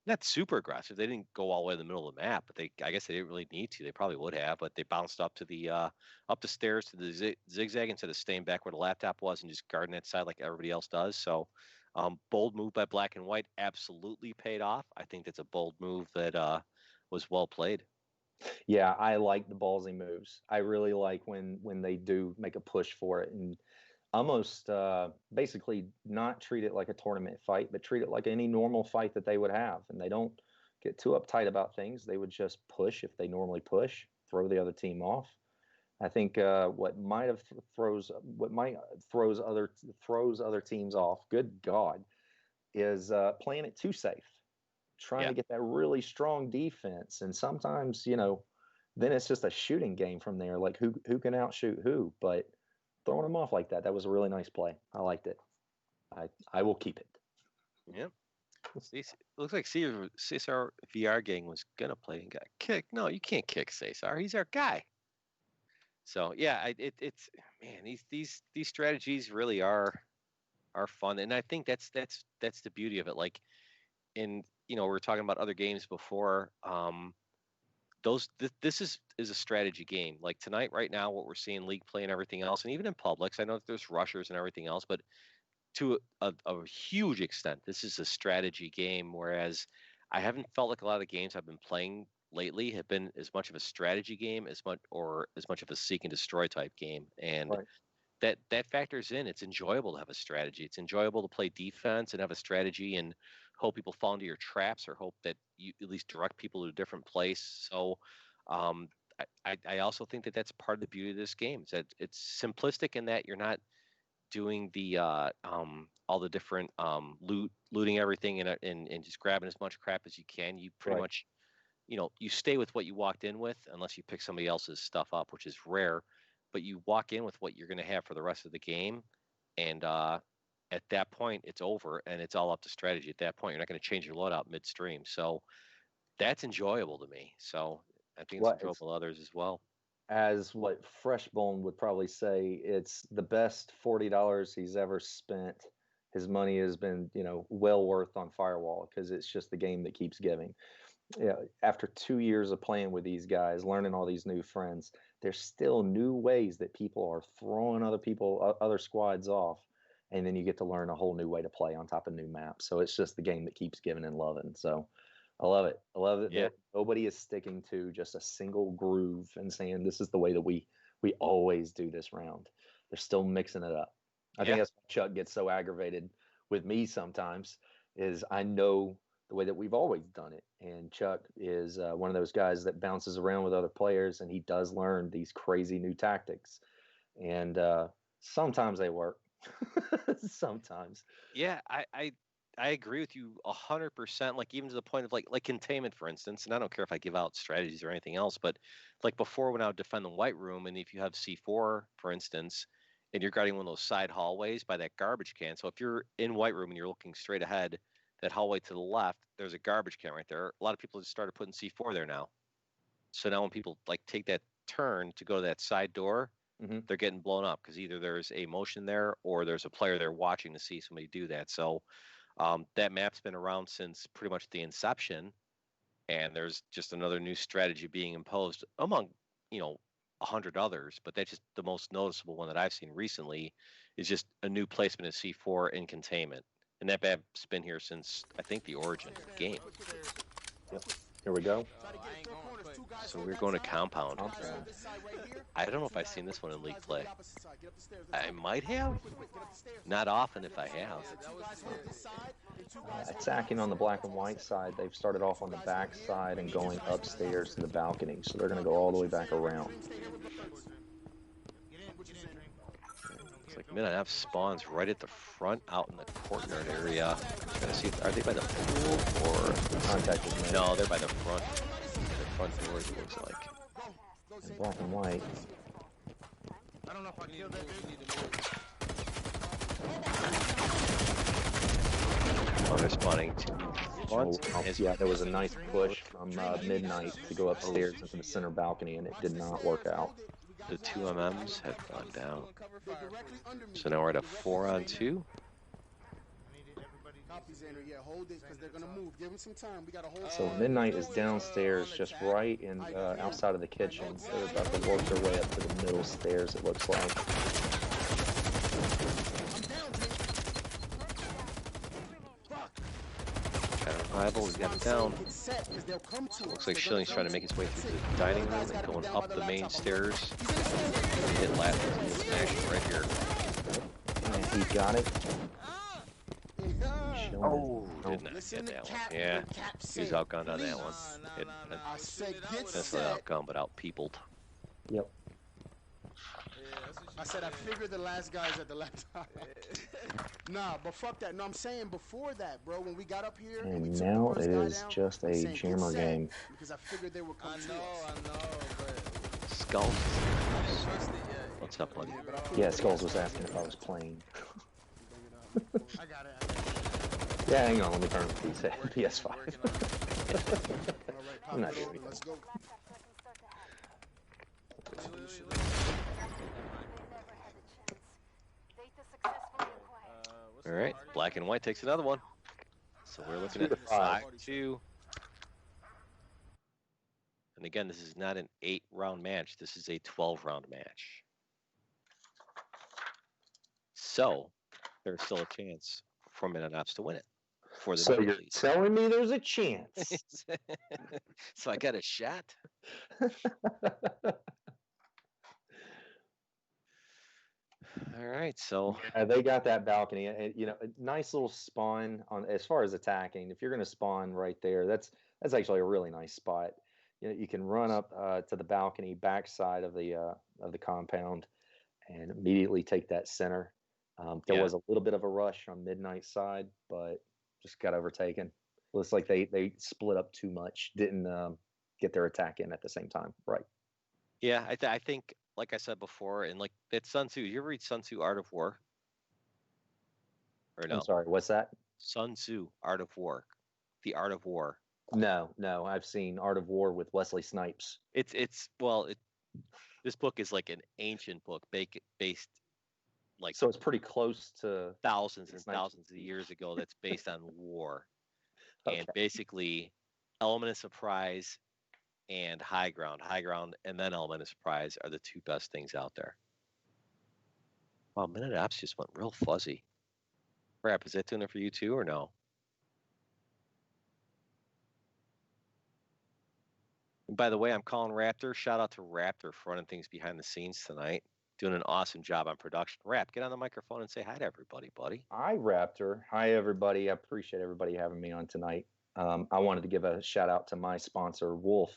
not super aggressive. They didn't go all the way in the middle of the map, but I guess they didn't really need to. They probably would have, but they bounced up to the up the stairs to the zigzag instead of staying back where the laptop was and just guarding that side like everybody else does. So bold move by black and white, absolutely paid off. I think that's a bold move that was well played. Yeah, I like the ballsy moves. I really like when they do make a push for it and almost basically not treat it like a tournament fight, but treat it like any normal fight that they would have. And they don't get too uptight about things. They would just push if they normally push, throw the other team off. I think what might throws other teams off, good God, is playing it too safe, trying to get that really strong defense. And sometimes, then it's just a shooting game from there, like who can outshoot who. But throwing them off like that was a really nice play. I liked it. I will keep it. Yeah. Looks like Cesar VR gang was gonna play and got kicked. No, you can't kick Cesar. He's our guy. So yeah, it's man, these strategies really are fun, and I think that's the beauty of it. Like, we were talking about other games before. This is a strategy game. Like tonight, right now, what we're seeing league play and everything else, and even in Publix, I know that there's rushers and everything else, but to a huge extent, this is a strategy game. Whereas I haven't felt like a lot of the games I've been playing lately have been as much of a strategy game as much of a seek and destroy type game. And that factors in. It's enjoyable to have a strategy. It's enjoyable to play defense and have a strategy and hope people fall into your traps or hope that you at least direct people to a different place. So I also think that that's part of the beauty of this game, is that it's simplistic in that you're not doing the all the different looting everything and just grabbing as much crap as you can. You pretty much you stay with what you walked in with, unless you pick somebody else's stuff up, which is rare, but you walk in with what you're going to have for the rest of the game. And at that point, it's over and it's all up to strategy. At that point, you're not going to change your loadout midstream. So that's enjoyable to me. So I think it's enjoyable to others as well. As what Freshbone would probably say, it's the best $40 he's ever spent. His money has been, well worth on Firewall, because it's just the game that keeps giving. After 2 years of playing with these guys, learning all these new friends, there's still new ways that people are throwing other squads off, and then you get to learn a whole new way to play on top of new maps. So it's just the game that keeps giving and loving. So I love it. I love it that nobody is sticking to just a single groove and saying this is the way that we always do this round. They're still mixing it up. I think that's why Chuck gets so aggravated with me sometimes, is I know the way that we've always done it. And Chuck is one of those guys that bounces around with other players, and he does learn these crazy new tactics. And sometimes they work. Sometimes. Yeah, I I agree with you 100%. Like even to the point of like containment, for instance. And I don't care if I give out strategies or anything else, but like before when I would defend the white room, and if you have C4, for instance, and you're guarding one of those side hallways by that garbage can. So if you're in white room and you're looking straight ahead, that hallway to the left, there's a garbage can right there. A lot of people just started putting C4 there now. So now when people like take that turn to go to that side door, they're getting blown up because either there's a motion there or there's a player there watching to see somebody do that. So that map's been around since pretty much the inception, and there's just another new strategy being imposed among 100 others. But that's just the most noticeable one that I've seen recently is just a new placement of C4 in containment, and that map's been here since I think the origin of the game. Yep. Here we go. So we're going to compound. I don't know if I've seen this one in league play. I might have. Not often if I have. Attacking on the black and white side, they've started off on the back side and going upstairs to the balcony. So they're going to go all the way back around. It's like Mid-F spawns right at the front out in the courtyard area. I'm trying to see, are they by the pool or... Contact is made. No, they're by the front. The front doors, it looks like. And black and white. I don't know if I killed that dude. Oh, they're spawning two. Yeah, there was a nice push from midnight to go upstairs into the center balcony, and it did not work out. The two MMs have gone down. So now we're at a 4-on-2. So midnight is downstairs, just right in outside of the kitchen. They're about to work their way up to the middle stairs, it looks like. Rival, we've got it down. Looks like Schilling's trying to make his way through the dining room and going up the main stairs. He hit last action right here. And he got it. Oh, did not get that one. Yeah, he was outgunned on that one. That's not outgunned, but out-peopled. Yep. I said I figured the last guy's at the laptop. Nah, but fuck that. No, I'm saying before that, bro, when we got up here and now it is just a jammer game. Because I figured they would come to us. I know, but... Skulls. What's up, buddy? Yeah, Skulls was asking if I was playing. I got it. Yeah, hang on, let me turn the PS5. I'm not doing Let's go. All right, black and white takes another one. So we're looking at 5-2. And again, this is not an 8-round match. This is a 12-round match. So there's still a chance for Mid-Ops to win it. For the so you're telling me there's a chance? So I got a shot. All right, so they got that balcony. A nice little spawn on as far as attacking. If you're going to spawn right there, that's actually a really nice spot. You can run up to the balcony backside of the compound and immediately take that center. There was a little bit of a rush on Midnight side, but just got overtaken. Looks like they split up too much. Didn't get their attack in at the same time. Right. Yeah, I think. Like I said before, and like it's Sun Tzu. You ever read Sun Tzu, Art of War? Or no? I'm sorry, what's that? Sun Tzu, Art of War. The Art of War. No. I've seen Art of War with Wesley Snipes. This book is like an ancient book based like so it's pretty close to thousands and thousands of years ago. That's based on war, and basically element of surprise and high ground, and then element of surprise are the two best things out there. Wow, Minute Ops just went real fuzzy. Crap, is that doing it for you too, or no? And by the way, I'm calling Raptor. Shout out to Raptor for running things behind the scenes tonight. Doing an awesome job on production. Rap, get on the microphone and say hi to everybody, buddy. Hi, Raptor. Hi, everybody. I appreciate everybody having me on tonight. I wanted to give a shout out to my sponsor, Wolf,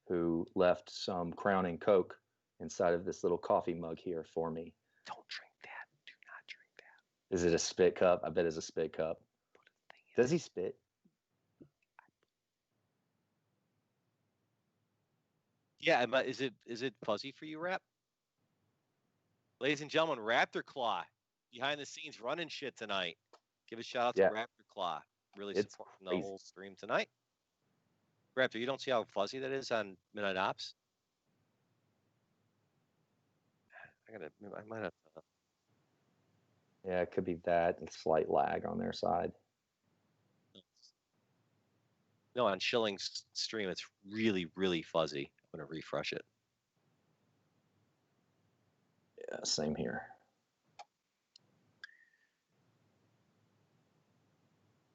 who left some Crown and Coke inside of this little coffee mug here for me. Don't drink that. Do not drink that. Is it a spit cup? I bet it's a spit cup. Put a thing Does he spit? Yeah, is it fuzzy for you, Rap? Ladies and gentlemen, Raptor Claw, behind the scenes running shit tonight. Give a shout out to Raptor Claw. Really supporting the whole stream tonight. Raptor, you don't see how fuzzy that is on Midnight Ops? I might have to... Yeah, it could be that and slight lag on their side. No, on Shilling's stream, it's really, really fuzzy. I'm going to refresh it. Yeah, same here.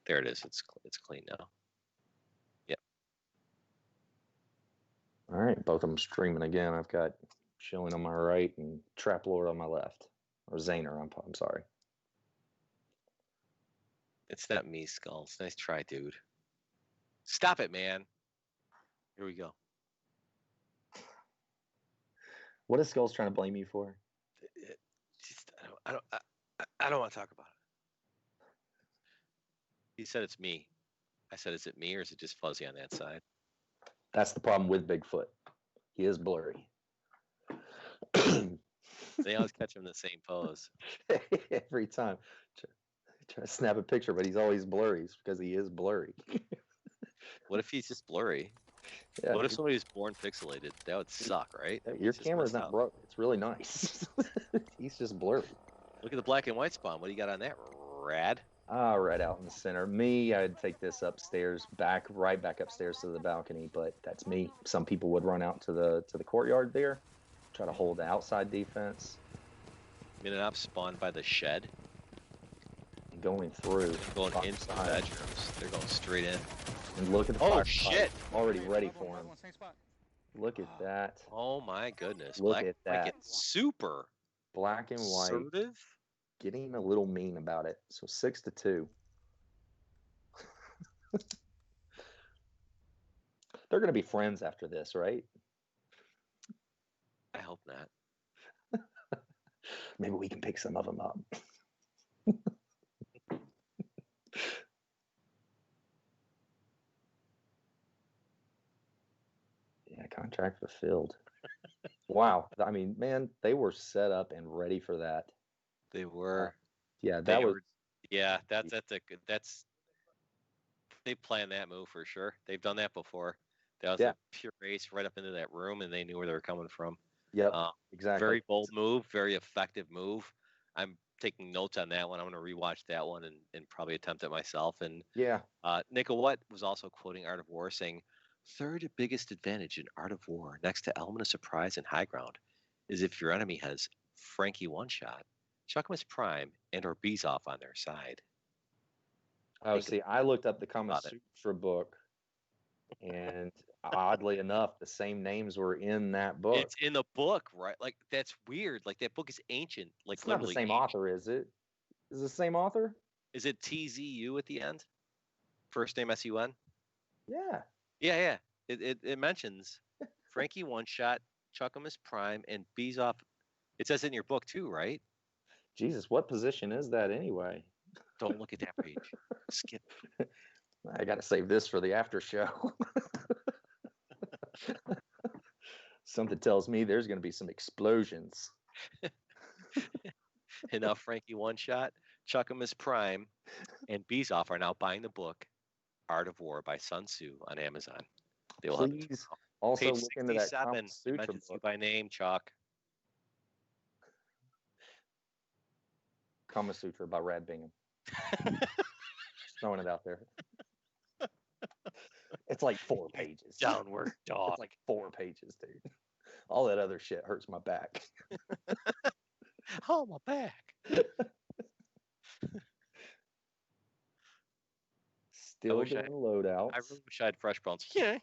There it is. It's clean now. Yep. All right, both of them streaming again. I've got Shilling on my right and Trap Lord on my left. Or Zaner, I'm sorry. It's not me, Skulls. Nice try, dude. Stop it, man. Here we go. What is Skulls trying to blame you for? I don't want to talk about it. He said it's me. I said, is it me or is it just fuzzy on that side? That's the problem with Bigfoot. He is blurry. They always catch him in the same pose. Every time. Try to snap a picture, but he's always blurry because he is blurry. What if he's just blurry? Yeah, what if somebody was born pixelated? That would suck, right? Your camera's not broke. It's really nice. He's just blurry. Look at the black and white spawn. What do you got on that? Rad? Right out in the center. Me, I'd take this upstairs, right back upstairs to the balcony, but that's me. Some people would run out to the courtyard there, try to hold the outside defense. Minute Ops spawned by the shed. Going through. Going into the bedrooms. They're going straight in. And look at the fire shit! Already ready for him. Look at that. Oh my goodness. Look at that. Super. Black and white. Assertive. Getting a little mean about it. So 6-2. They're going to be friends after this, right? I hope not. Maybe we can pick some of them up. Yeah, contract fulfilled. Wow. I mean, man, they were set up and ready for that. They were. Yeah, that was. Yeah, that's. They planned that move for sure. They've done that before. That was a pure race right up into that room, and they knew where they were coming from. Yep, exactly. Very bold move, very effective move. I'm taking notes on that one. I'm going to rewatch that one and probably attempt it myself. And yeah, Nickel What was also quoting Art of War, saying, "Third biggest advantage in Art of War, next to element of surprise and high ground, is if your enemy has Frankie one shot, chuck him as prime, and or bees off on their side." Oh, see, I looked up the Kama Sutra book, and oddly enough, the same names were in that book. It's in the book, right? Like, that's weird. Like, that book is ancient. Like, it's not the same author, is it? Is it the same author? Is it TZU at the end? First name SUN? Yeah. Yeah. It mentions Frankie one shot, chuck him as prime, and bees off. It says in your book too, right? Jesus, what position is that anyway? Don't look at that page. Skip. I got to save this for the after show. Something tells me there's going to be some explosions. And now Frankie one shot, chuck him as prime, and bees off are now buying the book Art of War by Sun Tzu on Amazon. They will Please also page look into that Kama Sutra mentions book. you by name, Chalk. Kama Sutra by Rad Bingham. Just throwing it out there. It's like 4 pages. Downward dog. It's like 4 pages, dude. All that other shit hurts my back. Oh, my back. Still doing loadouts. I really wish I had Fresh Bones. Right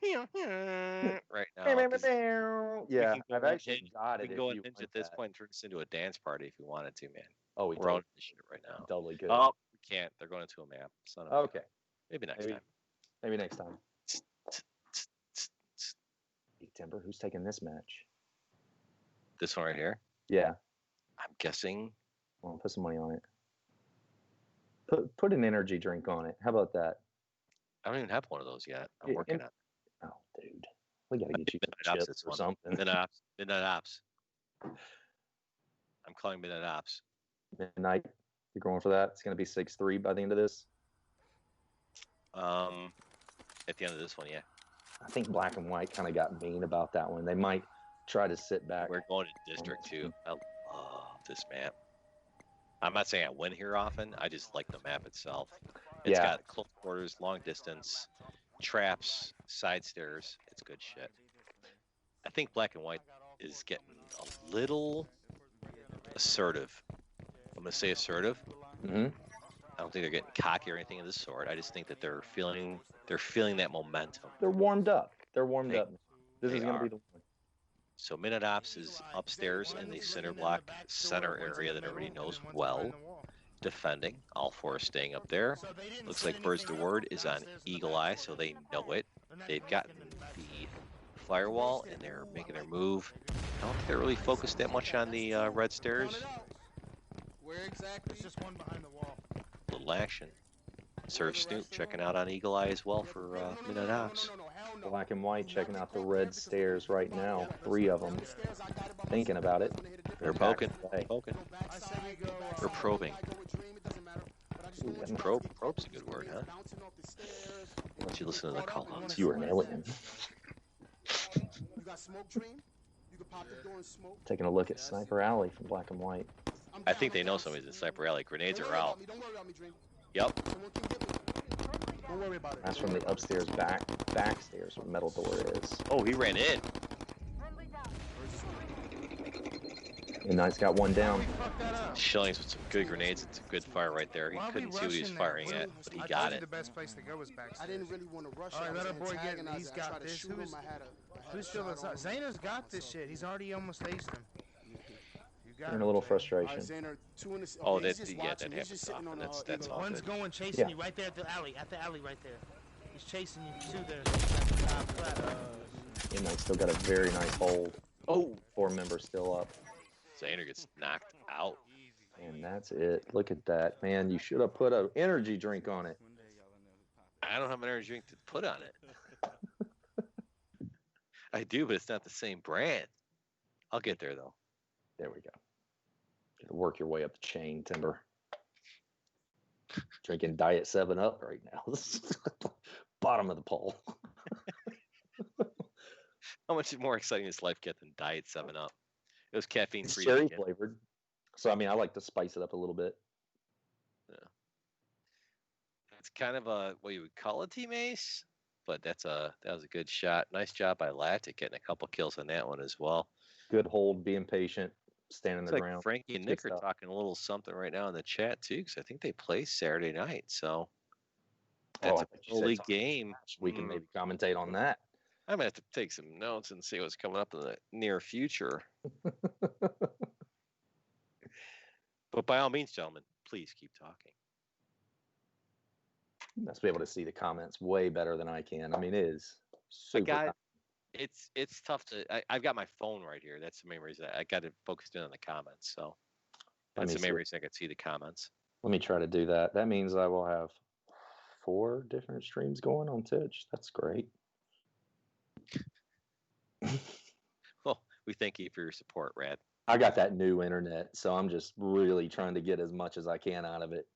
now. Yeah, I've actually got it. We can go and hinge at this point and turn this into a dance party if we wanted to, man. Oh, we're on this shit right now. Totally good. Oh, we can't. They're going into a map. Okay. Maybe next time. Maybe next time. Hey, Timber, who's taking this match? This one right here? Yeah. I'm guessing. Well, put some money on it. Put an energy drink on it. How about that? I don't even have one of those yet. I'm working on it. Oh, dude. We got to get you some chips or something. Midnight Ops. I'm calling Midnight Ops. Midnight. You're going for that? It's going to be 6-3 by the end of this? At the end of this one, yeah. I think Black and White kind of got mean about that one. They might try to sit back. We're going to District 2. I love this map. I'm not saying I win here often. I just like the map itself. It's got close quarters, long distance, traps, side stairs. It's good shit. I think Black and White is getting a little assertive. I'm going to say assertive. Mm-hmm. I don't think they're getting cocky or anything of this sort. I just think that they're feeling that momentum. They're warmed up. This is going to be the one. So Minute Ops is upstairs in the center block, center area that everybody knows well. Defending. All four staying up there. Looks like Birds to Word is on Eagle Eye, so they know it. They've gotten the Firewall, and they're making their move. I don't think they're really focused that much on the red stairs. Where exactly? It's just one behind the wall. Little action. Sir Snoop checking out on Eagle Eye as well for Midnight Ops. Black and White checking out the red stairs right now. 3 of them. Thinking about it. They're poking. They're probing. Ooh, probe's a good word, huh? Why don't you listen to the call outs? You were an alien. Taking a look at Sniper Alley from Black and White. I think they know somebody's in Sniper Alley. Grenades are out. Yep. Don't worry about it. That's from the upstairs backstairs where metal door is. Oh, he ran in. And Knight's got one down. Shillings with some good grenades. It's a good fire right there. He couldn't see what he was firing at, but he got it. The best place to go was backstairs. I didn't really want to rush. All right, let our boy get it. He's got this. Who's still outside? Zayner's got this shit. He's already almost aced him. And a little frustration. Oh, that happens often. That's all One's good. going chasing you right there at the alley right there. He's chasing you too there. And Knight still got a very nice hold. Oh, 4 members still up. Zayner gets knocked out. And that's it. Look at that. Man, you should have put an energy drink on it. I don't have an energy drink to put on it. I do, but it's not the same brand. I'll get there, though. There we go. Gotta work your way up the chain, Timber. Drinking Diet 7-Up right now. Bottom of the pole. How much more exciting does life get than Diet 7-Up? It was caffeine-free. Cherry flavored. So, I mean, I like to spice it up a little bit. Yeah. It's kind of a, what you would call a team ace, but that was a good shot. Nice job by Latic getting a couple kills on that one as well. Good hold, being patient, standing the ground. Frankie and Nick are talking a little something right now in the chat, too, because I think they play Saturday night, so that's a early game. We can maybe commentate on that. I'm going to have to take some notes and see what's coming up in the near future. But by all means, gentlemen, please keep talking. Let's be able to see the comments way better than I can. I mean, it is super. It's tough to. I've got my phone right here. That's the main reason. I got it focused in on the comments. So that's the main reason I could see the comments. Let me try to do that. That means I will have 4 different streams going on Twitch. That's great. Well, we thank you for your support, Rad. I got that new internet, so I'm just really trying to get as much as I can out of it.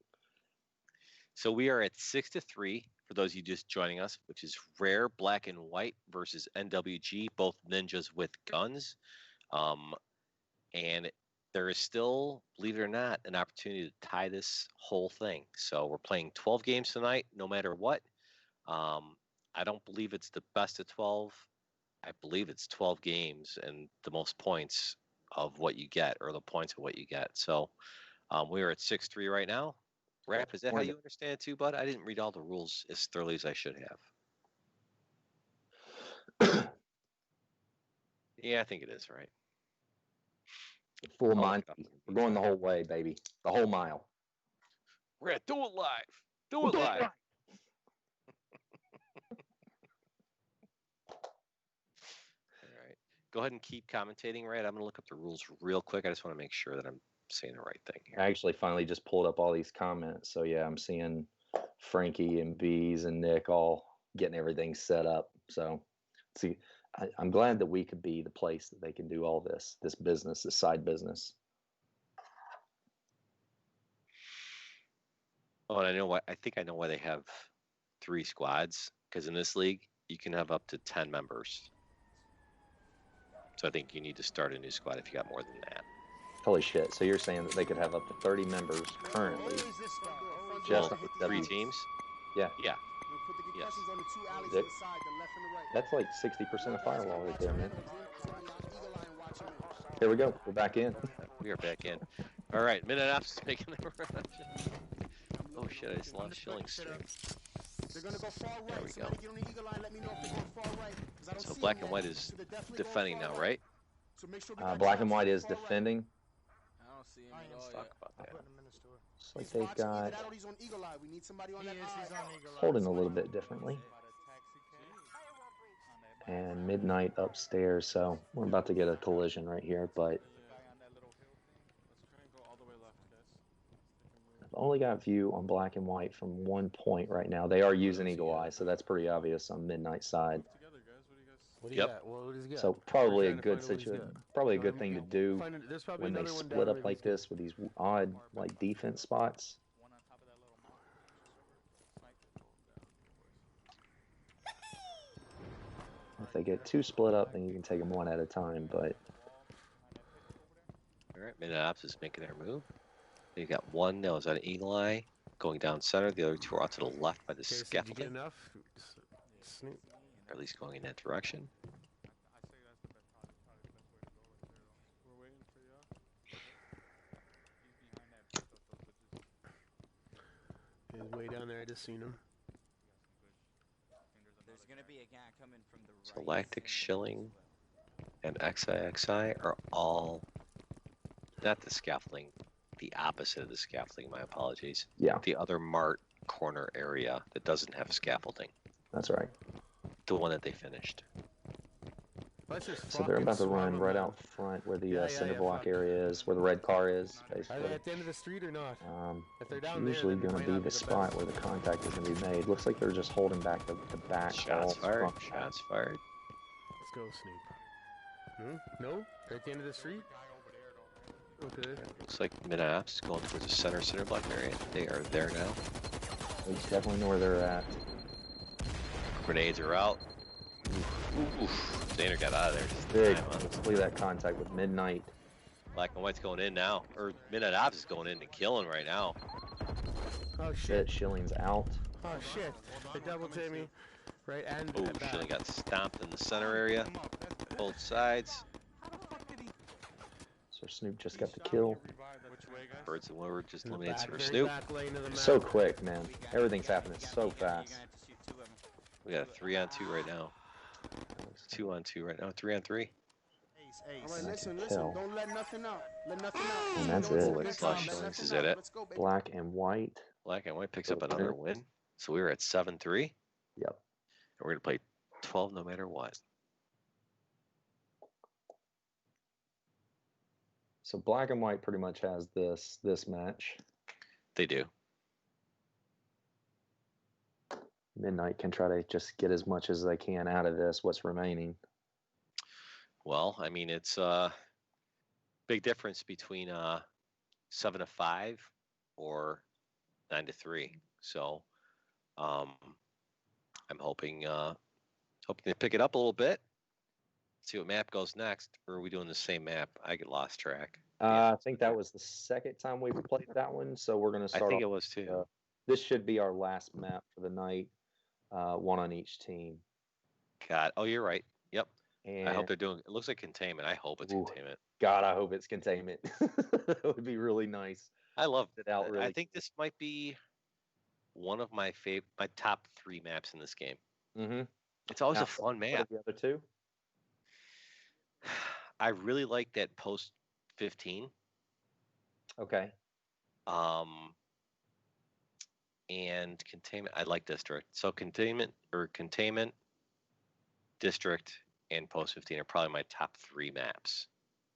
So we are at 6-3 for those of you just joining us, which is Rare, Black and White versus NWG, both ninjas with guns. And there is still, believe it or not, an opportunity to tie this whole thing. So we're playing 12 games tonight, no matter what. I don't believe it's the best of 12. I believe it's 12 games and the most points of what you get, or the points of what you get. So we are at 6-3 right now. Rap, is that how you understand it too, bud? I didn't read all the rules as thoroughly as I should have. Yeah, I think it is, right? Full mind. We're going the whole way, baby. The whole mile. Rap, do it live. Do it live. All right. Go ahead and keep commentating, Rad. I'm going to look up the rules real quick. I just want to make sure that I'm saying the right thing here. I actually finally just pulled up all these comments. So yeah, I'm seeing Frankie and Bees and Nick all getting everything set up. So see, I'm glad that we could be the place that they can do all this business, this side business. Oh, and I know why. I think I know why they have 3 squads, because in this league you can have up to 10 members. So I think you need to start a new squad if you got more than that. Holy shit! So you're saying that they could have up to 30 members currently, just 3 teams? Yeah. Yeah. Put the Yes. concussions on the 2 alleys to the side, the left and the right. That's like 60% of Firewall right there, man. Eagle eye and watch him in. Here we go. We're back in. We are back in. All right, Minute Ops is making the run. Oh shit! I just lost Shilling stream. They're gonna go far right. There we go. Somebody get on the eagle line. Let me know if they go far right. 'Cause I don't So see black them and yet. white is So they're definitely defending going now, far right? So make sure we got Black and shots white on is far right. defending. I don't see him at Let's all talk yet. about that. Looks like He's they've watching either got that or he's on eagle eye. We need somebody on that eye. holding a little bit differently. And midnight upstairs, so we're about to get a collision right here, but I've only got view on black and white from one point right now. They are using eagle eye, so that's pretty obvious on midnight side. Yep. So probably a good situation, probably a good thing to do when they split up like this with these odd like defense spots. If they get too split up, then you can take them one at a time. But All right, Minute Ops is making their move. They got one that was on Eagle Eye going down center. The other 2 are out to the left by the scaffolding. Did you get enough? Snoop. Or at least going in that direction. He's way down there. I just seen him. There's gonna be a guy coming from the So Lactic, Shilling, and XIXI are all not the scaffolding, the opposite of the scaffolding. My apologies. Yeah. The other Mart corner area that doesn't have scaffolding. That's right. The one that they finished. So they're about to run right out front where the cinder block area is, where the red car is, Are basically. they at the end of the street or not? If they're down Usually there, going to be the spot where the contact is going to be made. Looks like they're just holding back the back. Shots fired. Shots fired. Let's go, Snoop. No? They're at the end of the street? Okay. Looks like Minute Ops is going towards the center block area. They are there now. They definitely know where they're at. Grenades are out. Oof. Zaner got out of there. Just Big. time, huh? Let's leave that contact with midnight. Black and white's going in now. Or Minute Ops is going in to kill him right now. Oh shit. Shilling's out. Oh shit. They double team me. Right and Oh, back. Shilling got stomped in the center area. Both sides. So Snoop just got the kill. Birds and Woodward just In the eliminates back, for very Snoop. back lane of the map. So quick, man. Everything's happening so fast. We got a 3-on-2 right now. 2-on-2 right now. 3-on-3. All right, listen. tell. Don't let nothing out. Let nothing out. And that's Don't it. let Like nothing slash out. Let Shillings, nothing is out. that it? Let's go, baby. Black and white. Black and white picks up another win. So we were at 7-3. Yep. And we're going to play 12 no matter what. So black and white pretty much has this match. They do. Midnight can try to just get as much as they can out of this, what's remaining. Well, I mean, it's a big difference between 7-5 or 9-3. So I'm hoping to pick it up a little bit. See what map goes next. Or are we doing the same map? I get lost track. I think that was the second time we've played that one, so we're going to start. I think off it was too. This should be our last map for the night, one on each team. God, oh, you're right. Yep. And I hope they're doing. It looks like containment. I hope it's containment. God, I hope it's containment. It would be really nice. I love it out. Really, I think this might be one of my top 3 maps in this game. Mm-hmm. It's always a fun map. The other 2. I really like that post 15. Okay. And containment. I like district. So containment, district, and post 15 are probably my top 3 maps.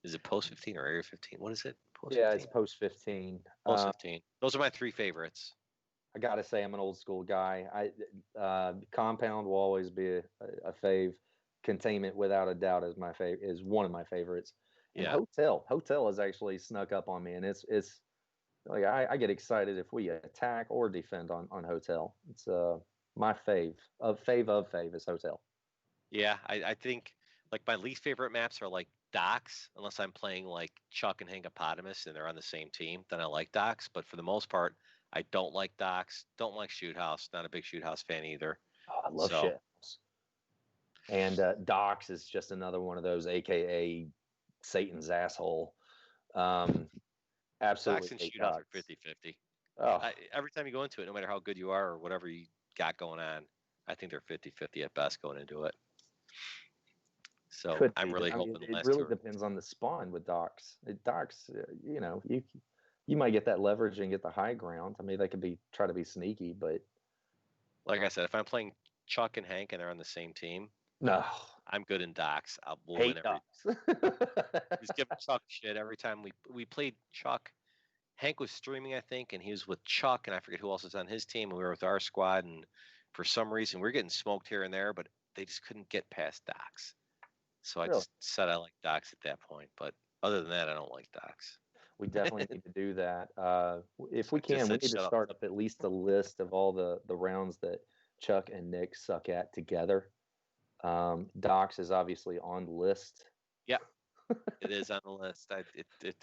Is it post 15 or area 15? What is it? Post Yeah, 15? it's post 15. Post 15. Those are my 3 favorites. I gotta say, I'm an old school guy. Compound will always be a fave. Containment, without a doubt, is one of my favorites. And Yeah. Hotel has actually snuck up on me, and it's like I get excited if we attack or defend on Hotel. It's my fave is Hotel. Yeah, I think like my least favorite maps are like Docks, unless I'm playing like Chuck and Hangopotamus and they're on the same team. Then I like Docks, but for the most part, I don't like Docks. Don't like Shoot House. Not a big Shoot House fan either. Oh, I love Shoot House. And Docks is just another one of those, AKA Satan's asshole. Absolutely. Docks and Shoot House are 50-50. Oh. Every time you go into it, no matter how good you are or whatever you got going on, I think they're 50-50 at best going into it. So I'm really hoping it really depends on the spawn with Docks. Docks, you might get that leverage and get the high ground. I mean, they could try to be sneaky, but like I said, if I'm playing Chuck and Hank and they're on the same team, no, I'm good in Docks. We'll win every. He's giving Chuck shit every time we played Chuck. Hank was streaming, I think, and he was with Chuck, and I forget who else was on his team, and we were with our squad, and for some reason we were getting smoked here and there, but they just couldn't get past Docks. So I just said I like Docks at that point, but other than that, I don't like Docks. We definitely need to do that. If we can, we need to start up at least a list of all the rounds that Chuck and Nick suck at together. Docks is obviously on the list. Yeah, it is on the list.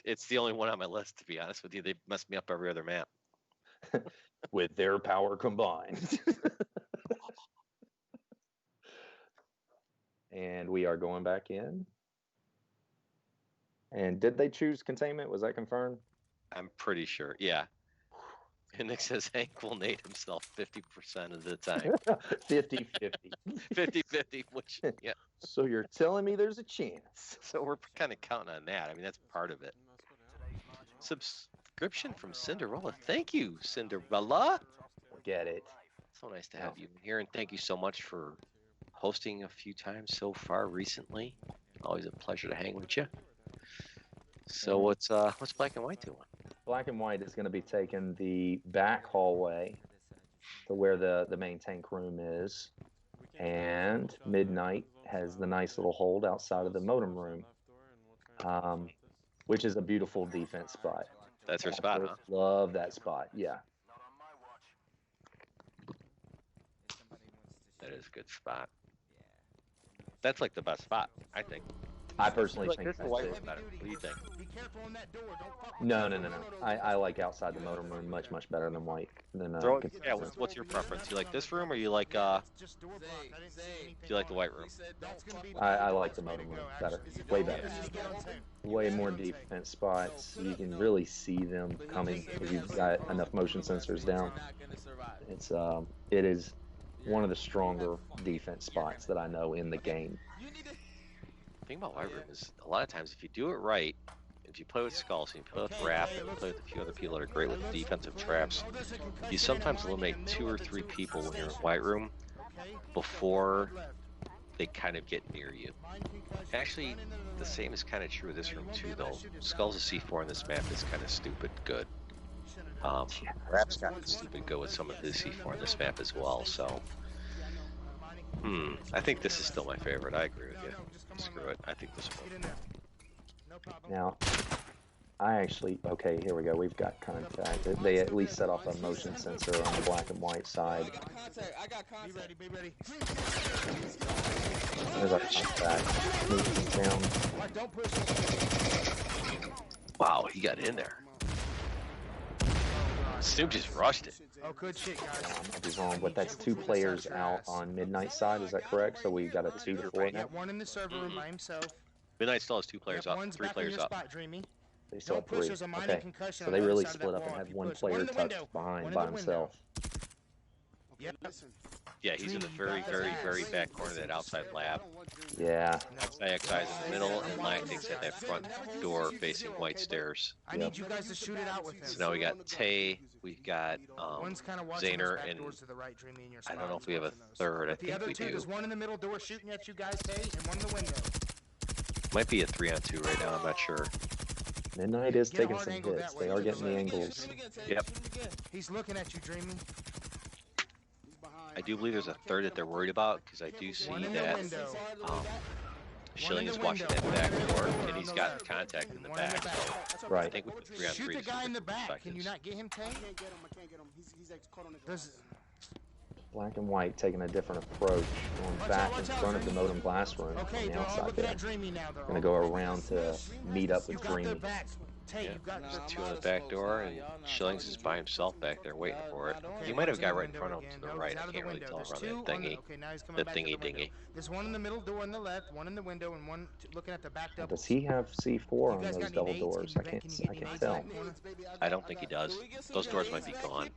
It's the only one on my list, to be honest with you. They mess me up every other map. With their power combined. And we are going back in. And did they choose containment? Was that confirmed? I'm pretty sure. Yeah. And Nick says Hank will nade himself 50% of the time. 50-50. 50-50, which, yeah. So you're telling me there's a chance. So we're kind of counting on that. I mean, that's part of it. Subscription from Cinderella. Thank you, Cinderella. Get it. So nice to have you here, and thank you so much for hosting a few times so far recently. Always a pleasure to hang with you. So what's Black and White doing? Black and White is going to be taking the back hallway to where the main tank room is, and Midnight has the nice little hold outside of the modem room, which is a beautiful defense spot. That's her spot, huh? Love that spot. Yeah. That is a good spot. That's like the best spot, I think. I personally think that's the white room better. What do you think? No. I like outside the modem room much better than white. What's your preference? You like this room, or you like do you like the white room? I like the modem room better. Way better. Way more defense spots. You can really see them coming if you've got enough motion sensors down. It is one of the stronger defense spots that I know in the game. The thing about white room is a lot of times if you do it right, if you play with Skulls and you play with Wrath and you play with a few other people that are great with defensive traps, you sometimes eliminate 2 or 3 people when you're in white room before they kind of get near you. Actually, the same is kind of true of this room too, though. Skulls of C4 on this map is kind of stupid good. Wrath's got stupid good with some of his C4 on this map as well, so I think this is still my favorite. I agree with you. Screw it. I think this one. Now, okay, here we go. We've got contact. They at least set off a motion sensor on the black and white side. I got contact. Be ready. There's our contact. Moving down. Wow, he got in there. Snoop just rushed it. Oh, good shit, guys. I might be wrong, but that's 2 players out on Midnight side. Is that correct? So we got a 2-4 now. One in the server room by himself. Midnight still has 2 players up. 3 players up. They still have 3. Okay. So they really split up and had 1 player touch behind by himself. Yeah, he's in the very, very, very back corner of that outside lab. Yeah. XIXI's in the middle, and Lactic's at that front door facing white stairs. I need you guys to shoot it out with him. So now we got Tay, we've got Zaner, and I don't know if we have a third. I think we do. There's one in the middle door shooting at you guys, Tay, and one in the window. Might be a 3-on-2 right now. I'm not sure. Midnight is taking some hits. They are getting the angles. Yep. He's looking at you, Dreamy. I do believe there's a third that they're worried about because I do see that Schilling is watching that back door and he's got contact in the back. So right. I think with the 3-on-3, shoot the guy in the back. Can you not get him, Tank? I can't get him. He's caught on the glass. Black and White taking a different approach, going back in front of the modem glass room on the outside there. Going to go around to meet up with Dreamy. Yeah, there's 2 on the back door, and Schillings is by himself back there waiting for it. He might have a guy right in front of him to the right. I can't really tell around that thingy. The thingy-dingy. There's one in the middle door on the left, one in the window, and one looking at the back double. Does he have C4 on those double doors? I can't tell. I don't think he does. Those doors might be gone.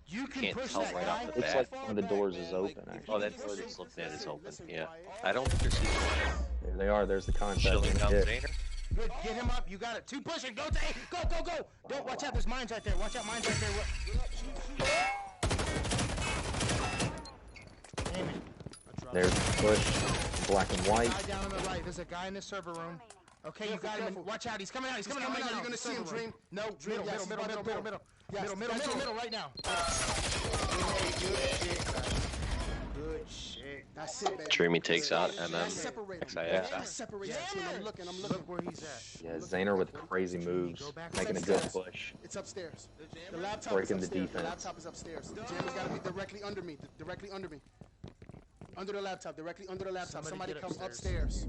You can't tell right off the bat. Looks like one of the doors is open, actually. Oh, that door that's looking at is open, yeah. I don't think there's C4. There they are. There's the contact. Schilling down Zaner. Good, get him up. You got it. 2 pushing. Go, Zay. Go, go, go. Don't watch out. There's mines right there. Watch out, mines right there. Damn it. There's the push. Black and White. Guy down on the right. There's a guy in the server room. Okay, you got him. Watch out. He's coming out. He's coming out right now. You're gonna see him, Dream. No, middle, right now. Good shit. That's it, baby. Dreamy takes out and then XIX. I'm looking. Look where he's at. Yeah, Zaner with crazy moves, making a good push. It's upstairs. The laptop Breaking is the upstairs. defense. The laptop is upstairs. The jammer's got to be directly under me. Directly under me. Under the laptop. Directly under the laptop. Somebody come upstairs.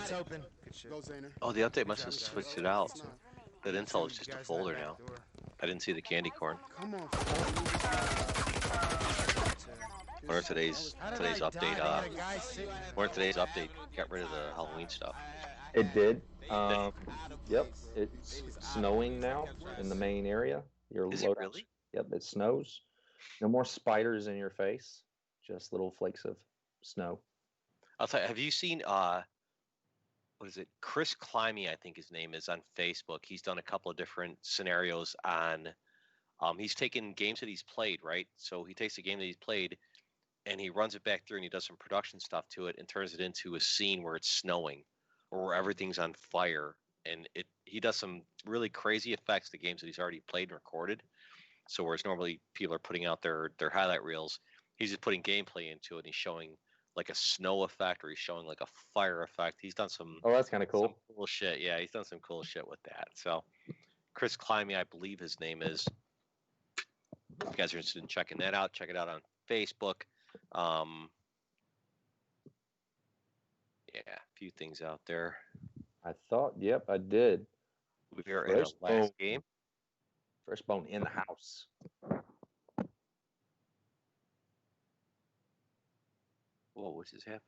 It's open. Go, Zaner. Oh, the update must have switched it out. That intel is just a folder now. I didn't see the candy corn. Come on. Or today's update. Or today's update got rid of the Halloween stuff. It did. Yep. It's snowing now in the main area. Is it really? Yep. It snows. No more spiders in your face. Just little flakes of snow. I'll tell you. Have you seen what is it? Chris Climby, I think his name is, on Facebook. He's done a couple of different scenarios on. He's taken games that he's played, right? So he takes a game that he's played, and he runs it back through, and he does some production stuff to it, and turns it into a scene where it's snowing, or where everything's on fire, and he does some really crazy effects to games that he's already played and recorded. So whereas normally people are putting out their highlight reels, he's just putting gameplay into it, and he's showing like a snow effect, or he's showing like a fire effect. He's done some. Oh, that's kind of cool. Cool shit. Yeah, he's done some cool shit with that. So, Chris Climby, I believe his name is. If you guys are interested in checking that out, check it out on Facebook. Yeah, a few things out there. I thought, yep, I did. We were in the last game. First bone in the house. Whoa, what just happened?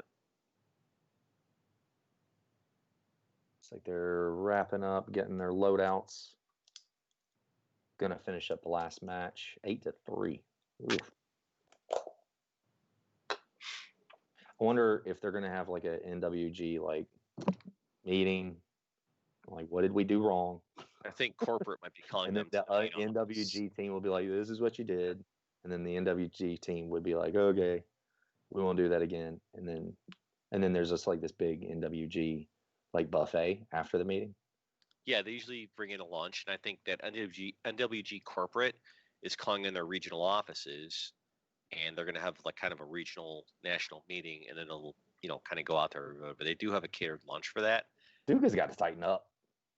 It's like they're wrapping up, getting their loadouts. Gonna finish up the last match, 8-3. Oof. I wonder if they're gonna have like a NWG like meeting. Like, what did we do wrong? I think corporate might be calling and them. The NWG team will be like, "This is what you did," and then the NWG team would be like, "Okay, we won't do that again." And then there's just like this big NWG like buffet after the meeting. Yeah, they usually bring in a lunch, and I think that NWG corporate is calling in their regional offices, and they're going to have like kind of a regional national meeting, and then it'll kind of go out there. But they do have a catered lunch for that. Duke has got to tighten up.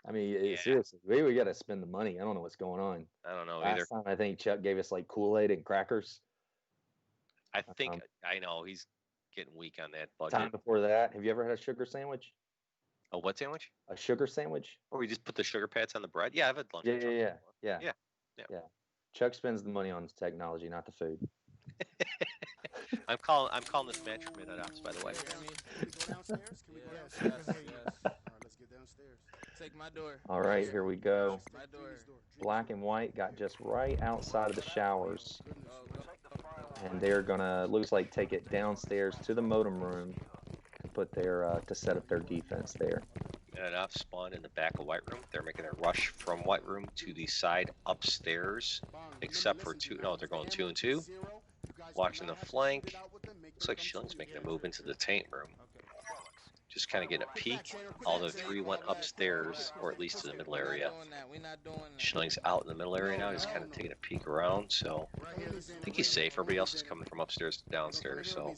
I mean, seriously, we got to spend the money. I don't know what's going on. I don't know either. Last time I think Chuck gave us like Kool-Aid and crackers. I think I know he's getting weak on that budget. Time before that, have you ever had a sugar sandwich? A what sandwich? A sugar sandwich. Or we just put the sugar pads on the bread? Yeah, I've had lunch. Yeah. Chuck spends the money on his technology, not the food. I'm calling this match from Mid-Ops, by the way. Let's get downstairs. Take my door. All right, here we go. Black and White got just right outside of the showers. And they're gonna, looks like, take it downstairs to the modem room and put their to set up their defense there. Mid-Ops spawned in the back of White Room. They're making a rush from White Room to the side upstairs, except for two. No, they're going 2 and 2. Watching the flank. Looks like Schilling's making a move into the taint room. just kind of getting a peek. All the three went upstairs, or at least to the middle area. Schilling's out in the middle area now. He's kind of taking a peek around, so I think he's safe. Everybody else is coming from upstairs to downstairs, so.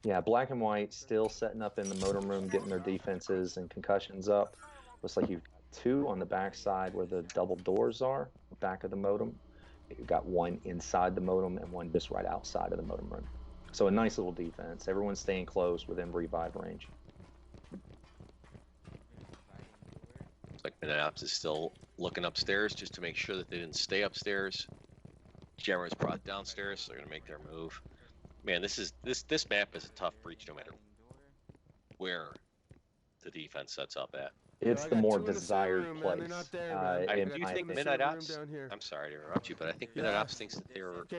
Yeah, black and white still setting up in the modem room, getting their defenses and concussions up. Looks like you've got two on the back side where the double doors are, back of the modem. You've got one inside the modem and one just right outside of the modem room. So a nice little defense. Everyone's staying close within revive range. Looks like Minops is still looking upstairs just to make sure that they didn't stay upstairs. Jammer is brought downstairs, so they're gonna make their move. Man, this map is a tough breach no matter where the defense sets up at. It's the more desired place. I do think Midnight Ops. I'm sorry to interrupt you, but I think Midnight Ops thinks that they thought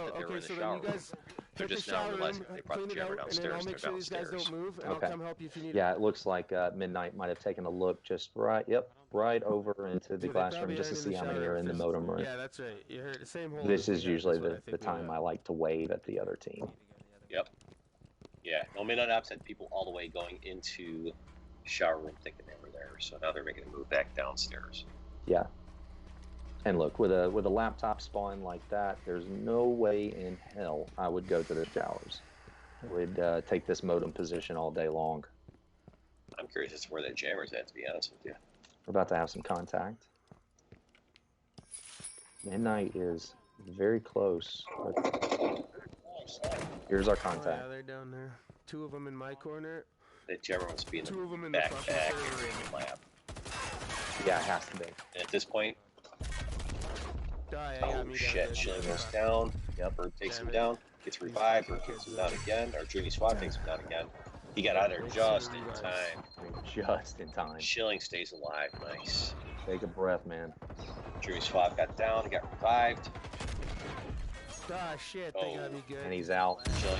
that they were in the shower room. They're just now realizing that they brought the jammer downstairs. They're downstairs. Okay. Yeah, it looks like Midnight might have taken a look just right. Yep, right over into the glass room just to see how many are in the modem room. Yeah, that's right. You heard the same hole. This is usually the time I like to wave at the other team. Yep. Yeah. No, Midnight Ops had people all the way going into shower room thinking they were there, so now they're making a move back downstairs. Yeah. And look, with a laptop spawn like that, there's no way in hell I would go to the showers. I would take this modem position all day long. I'm curious as to where that jammer's at, to be honest with you. We're about to have some contact. Midnight is very close. Here's our contact. Yeah, they're down there. Two of them in my corner. That jammer must be in the backpack in the lab. Yeah, it has to be. And at this point, oh shit, Shilling goes down. Yep, Bird takes him down, gets revived, Bird takes him down again, or Dreamy Swap takes him down again. He got out of there just in time. Just in time. Shilling stays alive, nice. Take a breath, man. Dreamy Swap got down, he got revived. Ah, shit, they got me good. And he's out. Shilling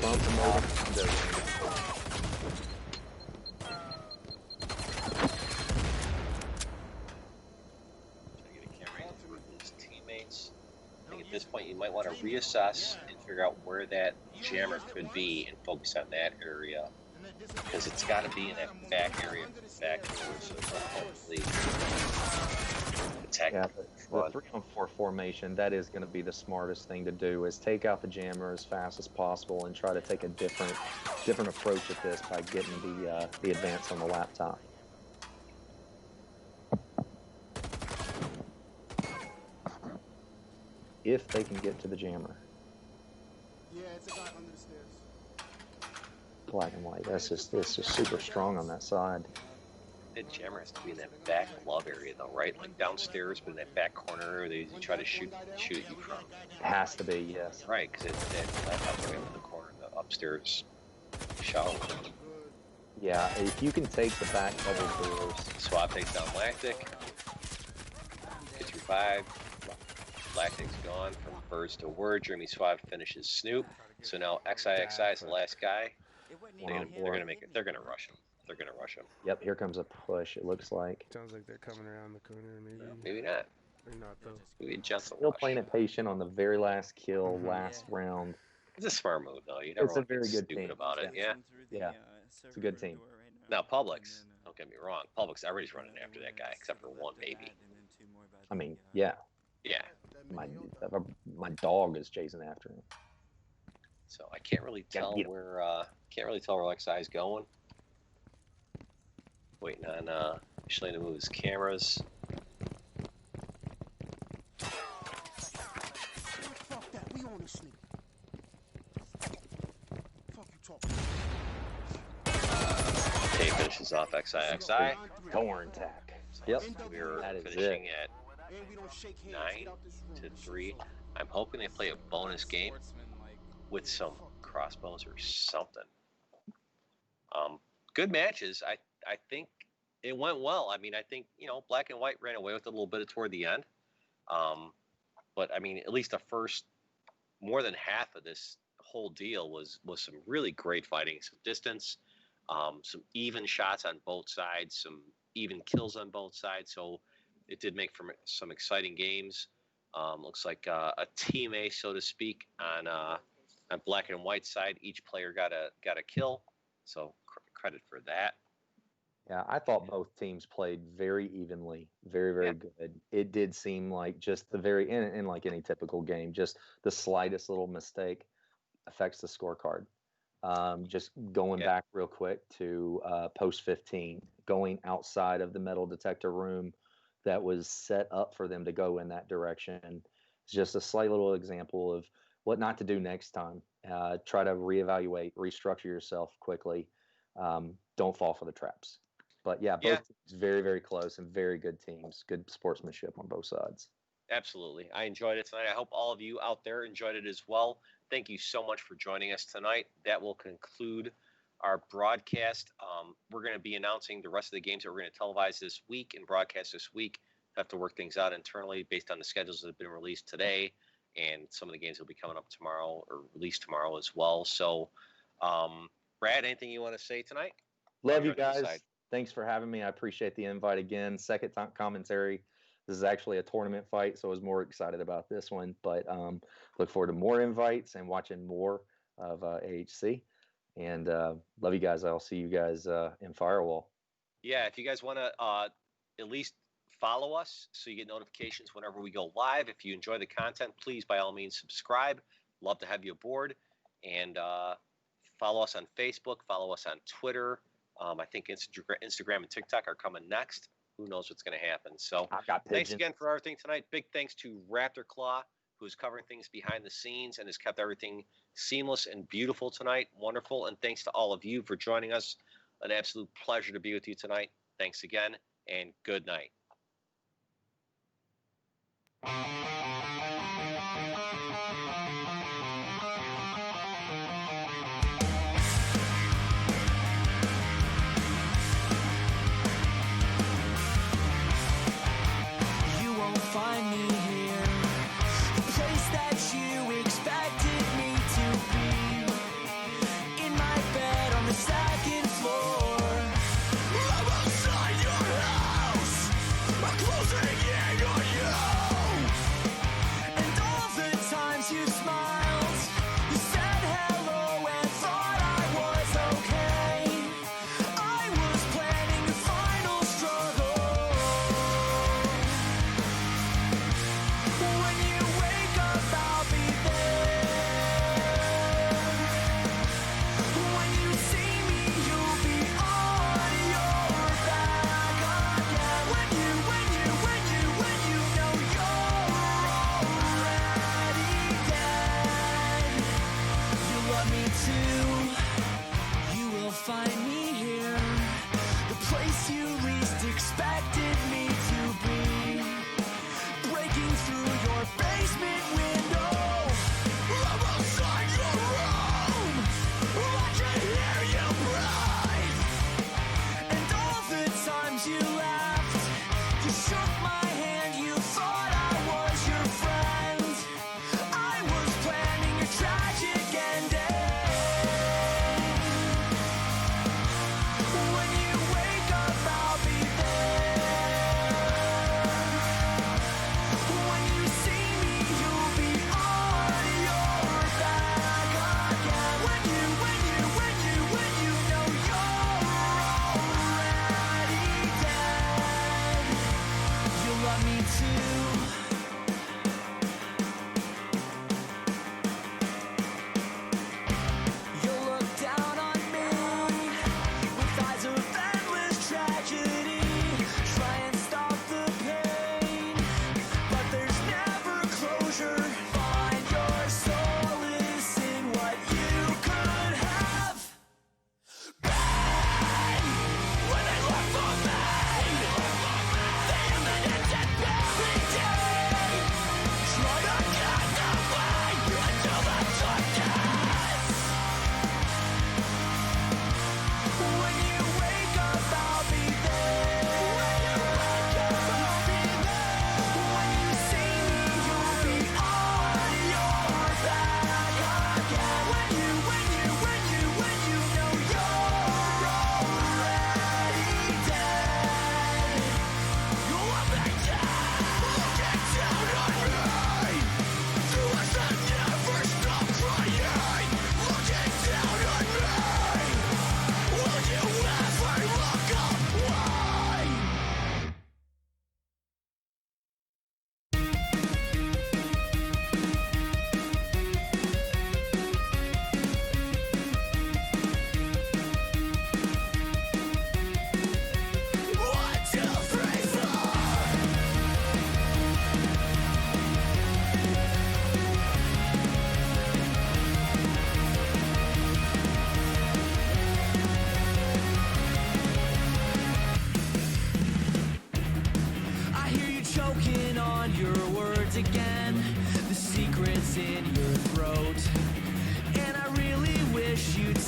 at this point, you might want to reassess and figure out where that jammer could be and focus on that area, because it's got to be in that back area, back door, so hopefully attack. Yeah, the 3-on-4 formation, that is going to be the smartest thing to do, is take out the jammer as fast as possible and try to take a different approach at this by getting the advance on the laptop. If they can get to the jammer. Yeah, it's a guy under the stairs. Black and white. It's just super strong on that side. That jammer has to be in that back glove area, though, right? Like downstairs, but in that back corner, they try to shoot you from. It has to be, yes. Right, because that laptop's right in the corner, the upstairs shower. Yeah, if you can take the back double doors. Swap takes down Lactic. Gets revived. Lactic's gone from birds to word. Dreamy Swab finishes Snoop. So now XI is the last guy. They're gonna make it. They're gonna rush him. They're gonna rush him. Yep, here comes a push. It looks like. Sounds like they're coming around the corner, maybe. Maybe not. Or not though. Maybe just still playing it patient on the very last kill, last round. It's a smart move, though. You never it's a very good team about it. Yeah. Yeah. It's a good team. Now Publix. Don't get me wrong. Publix everybody's running after that guy, except for one baby. I mean, yeah. Yeah. My dog is chasing after him. So I can't really tell where XI's going. Waiting on Shilling to move his cameras. Fuck that, we on this nigga. Fuck you talking. Okay, finishes off XI. Thorn tack. Yep. We're finishing at 9-3. I'm hoping they play a bonus game with some crossbows or something. Good matches. I think it went well. I mean, I think, Black and White ran away with it a little bit toward the end. But I mean, at least the first more than half of this whole deal was some really great fighting, some distance, some even shots on both sides, some even kills on both sides. So it did make for some exciting games. Looks like a team A, so to speak, on Black and White side. Each player got a kill. So credit for that. Yeah, I thought both teams played very evenly, very, very good. It did seem like just the very, in like any typical game, just the slightest little mistake affects the scorecard. Just going back real quick to post 15, going outside of the metal detector room that was set up for them to go in that direction. It's just a slight little example of what not to do next time. Try to reevaluate, restructure yourself quickly. Don't fall for the traps. But yeah, both teams very, very close and very good teams. Good sportsmanship on both sides. Absolutely. I enjoyed it tonight. I hope all of you out there enjoyed it as well. Thank you so much for joining us tonight. That will conclude our broadcast. We're going to be announcing the rest of the games that we're going to televise this week and broadcast this week. Have to work things out internally based on the schedules that have been released today, and some of the games will be coming up tomorrow or released tomorrow as well. So, Brad, anything you want to say tonight? Love you guys. Thanks for having me. I appreciate the invite again. Second time commentary. This is actually a tournament fight, so I was more excited about this one. But look forward to more invites and watching more of AHC. And love you guys. I'll see you guys in Firewall. Yeah, if you guys want to at least follow us so you get notifications whenever we go live. If you enjoy the content, please, by all means, subscribe. Love to have you aboard. And follow us on Facebook. Follow us on Twitter. I think Instagram and TikTok are coming next. Who knows what's going to happen? So thanks again for everything tonight. Big thanks to Raptor Claw, who's covering things behind the scenes and has kept everything seamless and beautiful tonight. Wonderful. And thanks to all of you for joining us. An absolute pleasure to be with you tonight. Thanks again, and good night. Find me here, the place that you expected me to be. In my bed on the second floor. I'm outside your house, I'm closing in on you.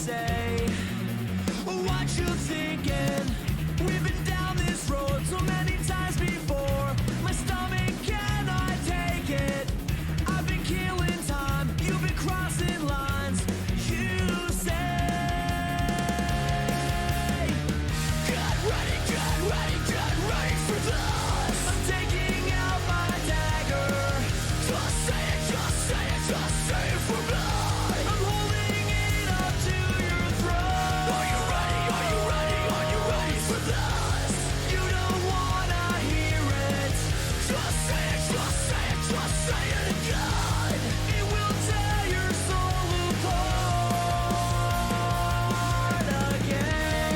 say what you thinking. We've been down this road so many times before. My stomach cannot take it. I've been killing time, you've been crossing lines. You say, get ready for this. I'm taking out my dagger. Just say it for me. I'm holding it up to your throat. Are you ready for this? You don't wanna hear it. Just say it again. It will tear your soul apart again.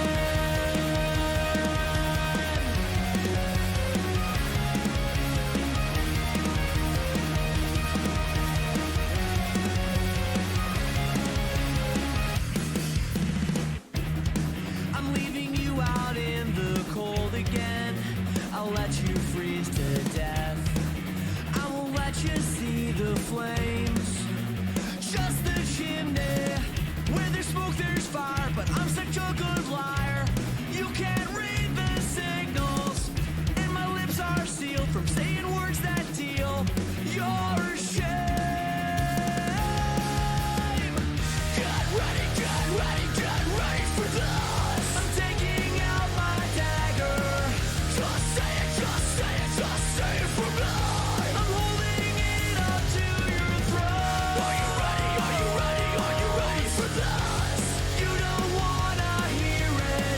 I'm leaving you out in the cold again. I'll let you freeze to death. I won't let you see the flames. Just the chimney. Where there's smoke, there's fire. But I'm such a good liar. You can't read the signals. And my lips are sealed from saying words that deal your shame. Get ready for this. I'm taking out my dagger. Just say it for me. I'm holding it up to your throat. Are you ready for this? You don't wanna hear it.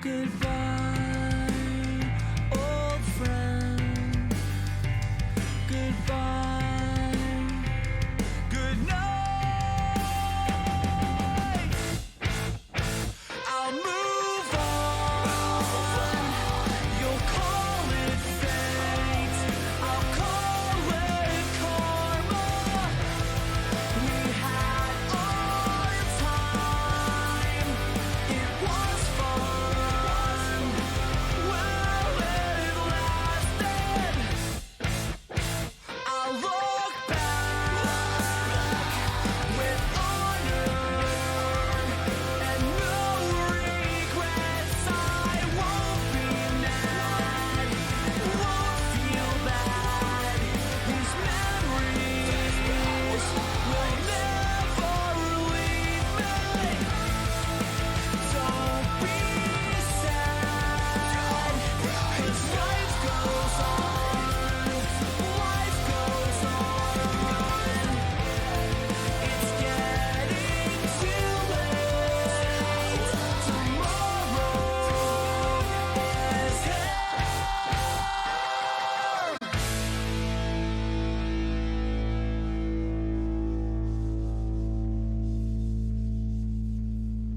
Goodbye.